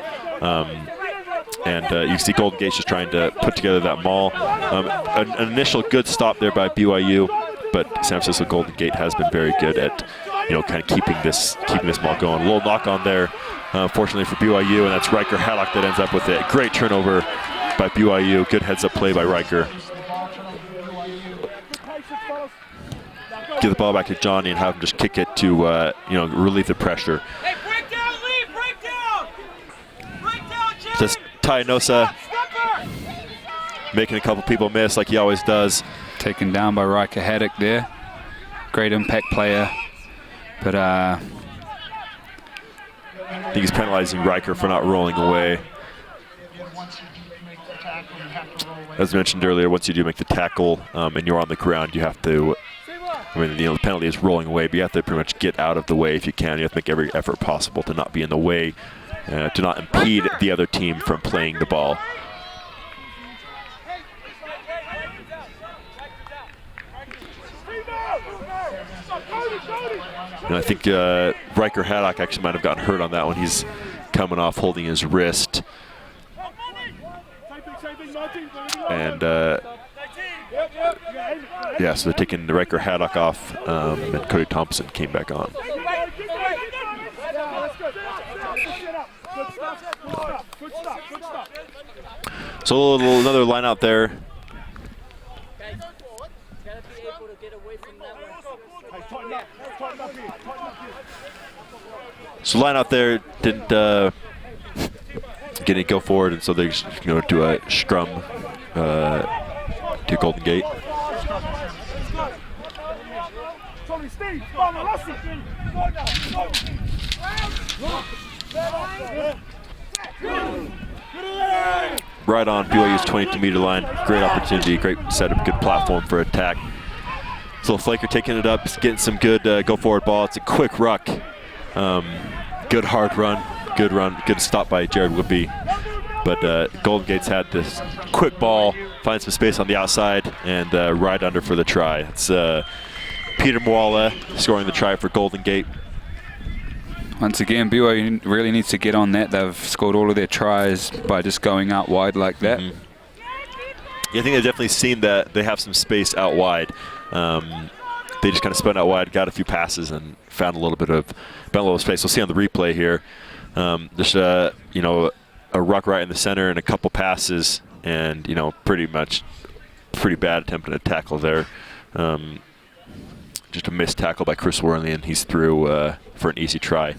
And you can see Golden Gate's just trying to put together that maul. An initial good stop there by BYU, but San Francisco Golden Gate has been very good at kind of keeping this maul going. A little knock on there, fortunately for BYU, and that's Riker Haddock that ends up with it. Great turnover by BYU. Good heads-up play by Riker. Give the ball back to Johnny and have him just kick it to relieve the pressure. Just Tyanosa making a couple people miss like he always does. Taken down by Riker Haddock there. Great impact player. But I think he's penalizing Riker for not rolling away. As mentioned earlier, once you do make the tackle and you're on the ground, you have to, the penalty is rolling away, but you have to pretty much get out of the way if you can. You have to make every effort possible to not be in the way, to not impede the other team from playing the ball. And I think Riker Haddock actually might have gotten hurt on that one. He's coming off holding his wrist. And so they're taking the Riker Haddock off, and Cody Thompson came back on. So another line out there. So line out there didn't get it go forward, and so they're just going to do a scrum to Golden Gate. Right on BYU's 22-meter line. Great opportunity, great setup, good platform for attack. So Flaker taking it up, getting some good go forward ball. It's a quick ruck. Good hard run. Good stop by Jared Whitby. But Golden Gate's had this quick ball, find some space on the outside, and right under for the try. It's Peter Mwala scoring the try for Golden Gate. Once again, BYU really needs to get on that. They've scored all of their tries by just going out wide like that. Yeah, I think they've definitely seen that they have some space out wide. They just kind of spun out wide, got a few passes, and found a little bit of space. We'll see on the replay here. Just a ruck right in the center and a couple passes, and pretty bad attempt at a tackle there. Just a missed tackle by Chris Worley, and he's through for an easy try.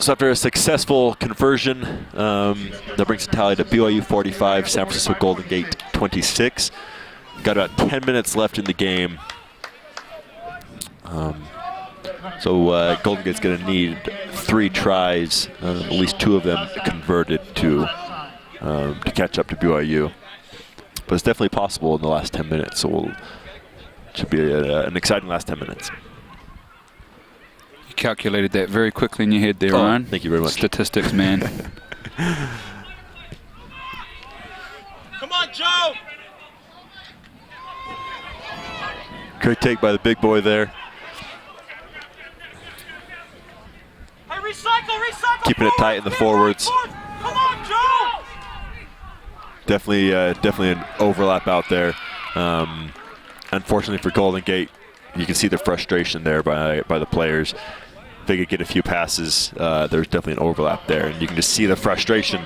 So after a successful conversion, that brings the tally to BYU 45, San Francisco Golden Gate 26. Got about 10 minutes left in the game. So Golden Gate's going to need 3 tries, at least 2 of them converted to catch up to BYU. But it's definitely possible in the last 10 minutes, so should be an exciting last 10 minutes. You calculated that very quickly in your head there, Ryan. Thank you very much. Statistics, man. Come on, Joe! Great take by the big boy there. Hey, recycle! Keeping it tight in the forwards. Come on, Joe! Definitely an overlap out there. Unfortunately for Golden Gate, you can see the frustration there by the players. If they could get a few passes, there's definitely an overlap there, and you can just see the frustration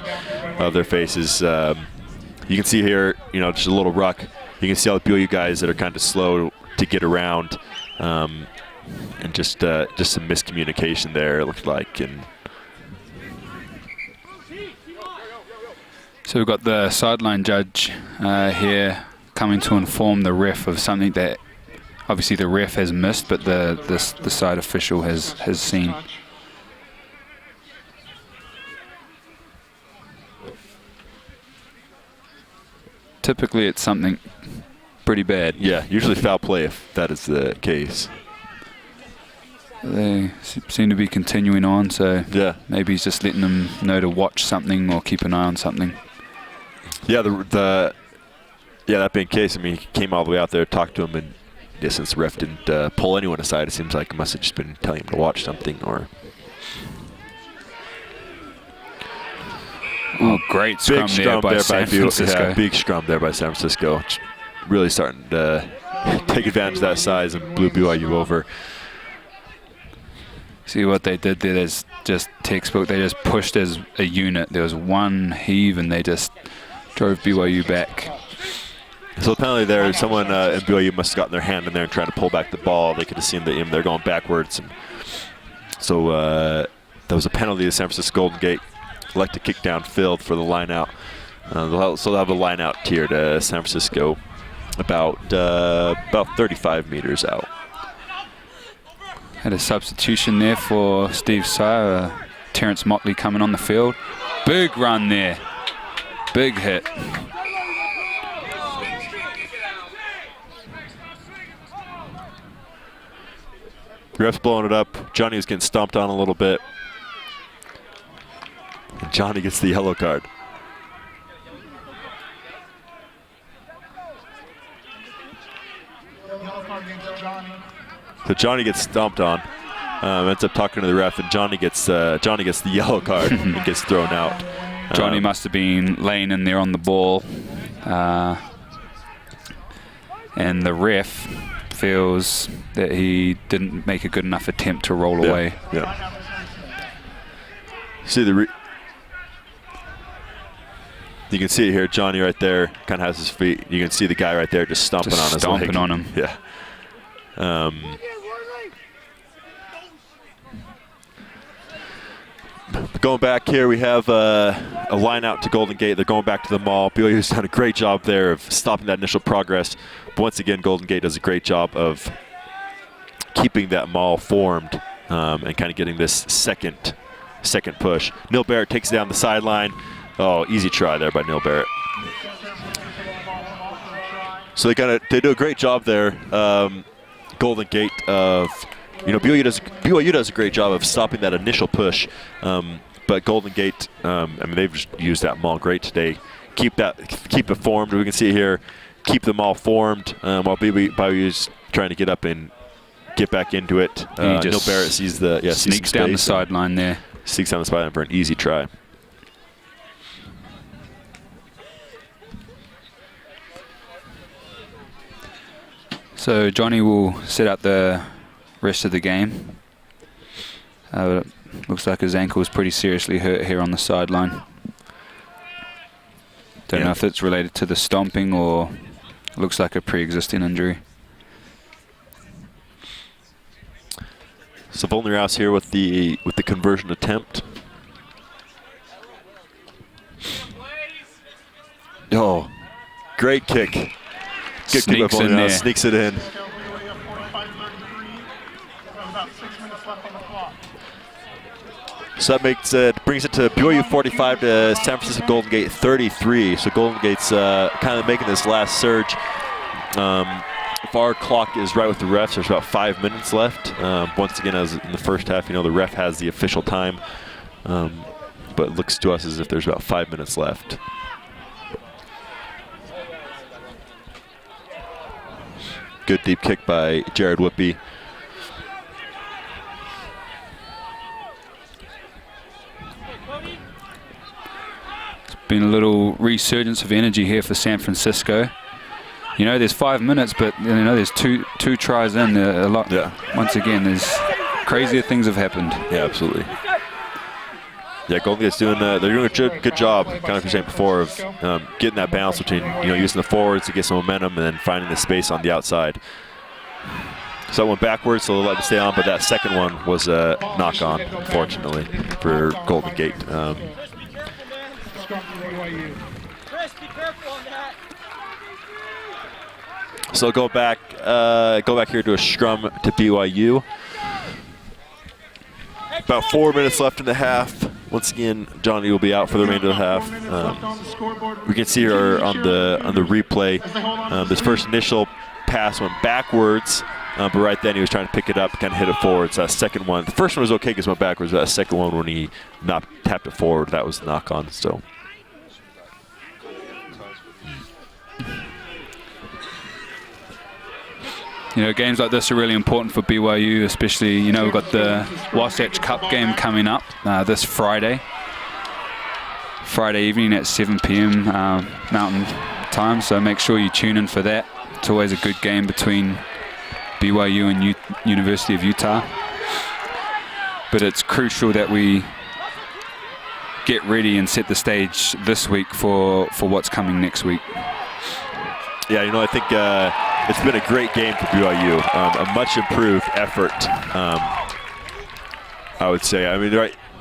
of their faces. You can see here, just a little ruck. You can see all the BYU guys that are kind of slow to get around, and just some miscommunication there, it looked like. And so we've got the sideline judge here coming to inform the ref of something that obviously the ref has missed, but the side official has seen. Typically it's something pretty bad. Yeah, usually foul play if that is the case. They seem to be continuing on, so yeah, maybe he's just letting them know to watch something or keep an eye on something. Yeah, that being the case, I mean, he came all the way out there, talked to him, and since the ref didn't pull anyone aside, it seems like he must have just been telling him to watch something. Or great scrum there by San Francisco. Yeah, big scrum there by San Francisco. Really starting to take advantage of that size and blew BYU over. See what they did there? There's just textbook. They just pushed as a unit. There was one heave, and they just drove BYU back. So the penalty there, someone in BYU must have gotten their hand in there and trying to pull back the ball. They could have seen that they're going backwards. And so that was a penalty to San Francisco Golden Gate. Elect to kick downfield for the line out. So they'll have a line out here to San Francisco about 35 meters out. Had a substitution there for Steve Sire. Terrence Motley coming on the field. Big run there. Big hit. Ref's blowing it up. Johnny was getting stomped on a little bit. And Johnny gets the yellow card. So Johnny gets stomped on. Ends up talking to the ref, and Johnny gets the yellow card and gets thrown out. Johnny must have been laying in there on the ball, and the ref feels that he didn't make a good enough attempt to roll away. Yeah. See you can see it here. Johnny right there kind of has his feet. You can see the guy right there just stomping on his leg. Stomping on him. Yeah. Going back here, we have a line out to Golden Gate. They're going back to the maul. BYU's done a great job there of stopping that initial progress. But once again, Golden Gate does a great job of keeping that maul formed and kind of getting this second push. Neil Barrett takes it down the sideline. Oh, easy try there by Neil Barrett. So they do a great job there. Golden Gate of, BYU does a great job of stopping that initial push. But Golden Gate, they've just used that maul great today. Keep it formed. We can see here, keep them all formed while BYU's trying to get up and get back into it. Neil Barrett sees sneaks down the sideline there. Sneaks down the sideline for an easy try. So Johnny will set out the rest of the game. Looks like his ankle is pretty seriously hurt here on the sideline. Don't know if it's related to the stomping or looks like a pre-existing injury. So Volney Rouse here with the conversion attempt. Oh, great kick. Good Sneaks kick in there. Sneaks it in. So that brings it to BYU 45 to San Francisco Golden Gate 33. So Golden Gate's kind of making this last surge. If our clock is right with the refs, there's about 5 minutes left. Once again, as in the first half, the ref has the official time. But it looks to us as if there's about 5 minutes left. Good deep kick by Jared Whippy. It's been a little resurgence of energy here for San Francisco. There's 5 minutes, but there's two tries in. A lot. Yeah. Once again, there's crazier things have happened. Yeah, absolutely. Yeah, Golden Gate's doing a good job, kind of like you were saying before, of getting that balance between using the forwards to get some momentum and then finding the space on the outside. So it went backwards, so they let it stay on, but that second one was a knock-on, unfortunately, for Golden Gate. So go back here to a scrum to BYU. About 4 minutes left in the half. Once again, Johnny will be out for the remainder of the half. We can see here on the replay, this first initial pass went backwards, but right then he was trying to pick it up, kind of hit it forward. So that second one, the first one was okay because it went backwards, but that second one when he tapped it forward, that was the knock-on. So. Games like this are really important for BYU, especially, we've got the Wasatch Cup game coming up this Friday evening at 7 p.m. Mountain Time, so make sure you tune in for that. It's always a good game between BYU and University of Utah. But it's crucial that we get ready and set the stage this week for what's coming next week. Yeah, I think it's been a great game for BYU. A much improved effort, I would say.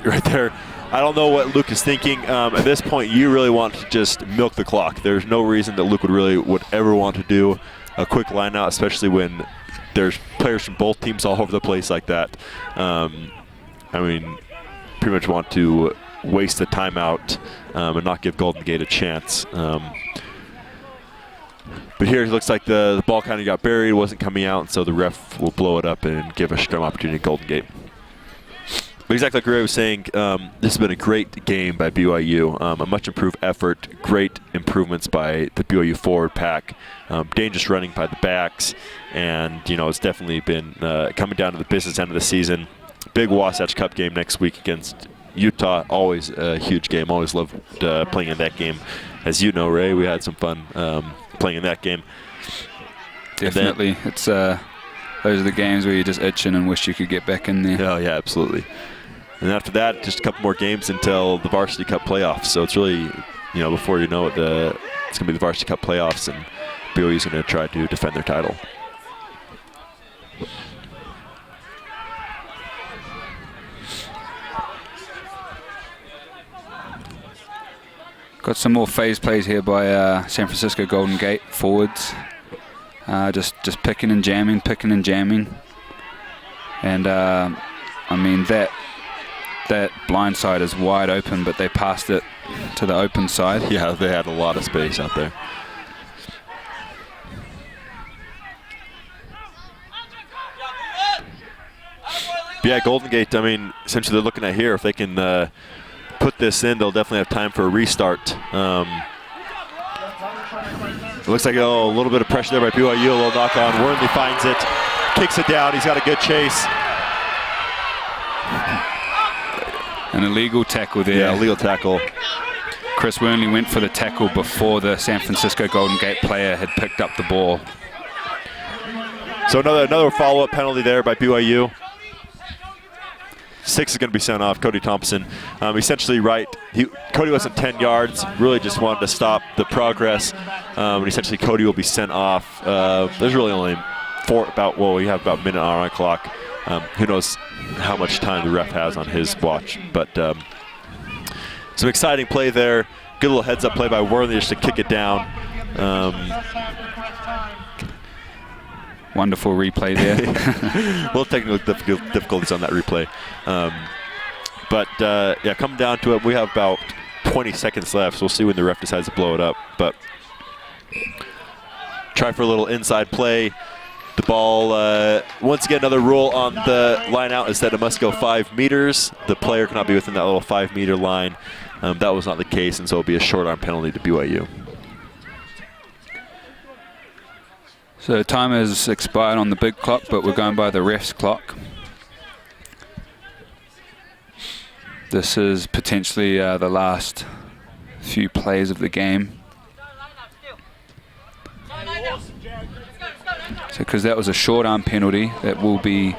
Right there, I don't know what Luke is thinking. At this point, you really want to just milk the clock. There's no reason that Luke would ever want to do a quick line out, especially when there's players from both teams all over the place like that. Pretty much want to waste the timeout and not give Golden Gate a chance. But here it looks like the ball kind of got buried, wasn't coming out, and so the ref will blow it up and give a scrum opportunity to Golden Gate. But exactly like Ray was saying, this has been a great game by BYU. A much improved effort, great improvements by the BYU forward pack, dangerous running by the backs, and it's definitely been coming down to the business end of the season. Big Wasatch Cup game next week against Utah, always a huge game. Always loved playing in that game. As you know, Ray, we had some fun playing in that game. Definitely. It's those are the games where you're just itching and wish you could get back in there. Oh, yeah, absolutely. And after that, just a couple more games until the Varsity Cup playoffs. So it's really, before you know it, it's going to be the Varsity Cup playoffs, and BYU's going to try to defend their title. Got some more phase plays here by San Francisco Golden Gate forwards. Just picking and jamming. And that blind side is wide open, but they passed it to the open side. Yeah, they had a lot of space out there. Yeah, Golden Gate, I mean, essentially they're looking at here. If they can put this in, they'll definitely have time for a restart. It looks like a little bit of pressure there by BYU, a little knock on. Wormley finds it, kicks it down. He's got a good chase. An illegal tackle there. Yeah, illegal tackle. Chris Wormley went for the tackle before the San Francisco Golden Gate player had picked up the ball. So another follow-up penalty there by BYU. 6 is going to be sent off. Cody Thompson, essentially Cody wasn't 10 yards. Really just wanted to stop the progress. And essentially Cody will be sent off. There's really only we have about a minute on our clock. Who knows how much time the ref has on his watch. But some exciting play there. Good little heads-up play by Worthy just to kick it down. Wonderful replay there. Little technical difficulties on that replay. But yeah, coming down to it, we have about 20 seconds left, so we'll see when the ref decides to blow it up. But try for a little inside play. The ball, once again, another rule on the line out is that it must go 5 meters. The player cannot be within that little 5-meter line. That was not the case, and so it'll be a short arm penalty to BYU. So time has expired on the big clock, but we're going by the ref's clock. This is potentially the last few plays of the game. So because that was a short arm penalty, that will be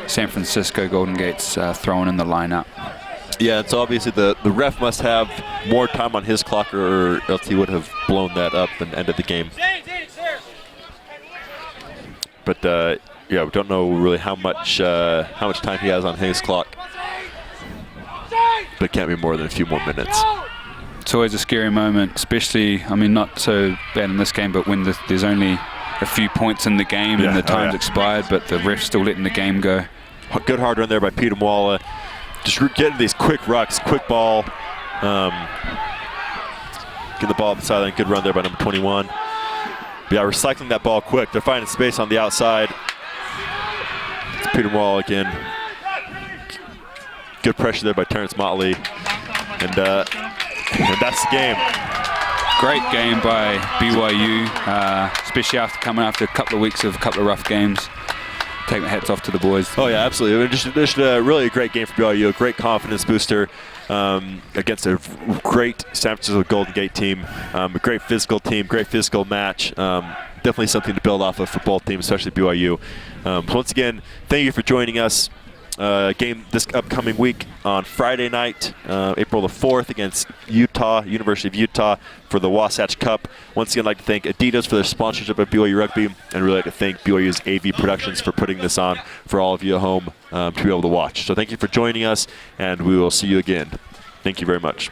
San Francisco Golden Gates throwing in the lineup. Yeah, and so obviously the ref must have more time on his clock, or else he would have blown that up and ended the game. But yeah, we don't know really how much time he has on his clock. But it can't be more than a few more minutes. It's always a scary moment, especially, I mean, not so bad in this game, but when there's only a few points in the game and the time's expired, but the ref's still letting the game go. Good hard run there by Peter Mwala. Just getting these quick rucks, quick ball. Get the ball up the sideline. Good run there by number 21. But yeah, recycling that ball quick. They're finding space on the outside. It's Peter Mwala again. Good pressure there by Terrence Motley. And that's the game. Great game by BYU, especially after coming after a couple of weeks of a couple of rough games. Take my hats off to the boys. Oh yeah, absolutely. Just really a great game for BYU, a great confidence booster against a great San Francisco Golden Gate team, a great physical team, great physical match. Definitely something to build off of for both teams, especially BYU. Once again, thank you for joining us. Game this upcoming week on Friday night, April the 4th against University of Utah for the Wasatch Cup. Once again, I'd like to thank Adidas for their sponsorship of BYU Rugby, and really like to thank BYU's AV Productions for putting this on for all of you at home to be able to watch. So thank you for joining us, and we will see you again. Thank you very much.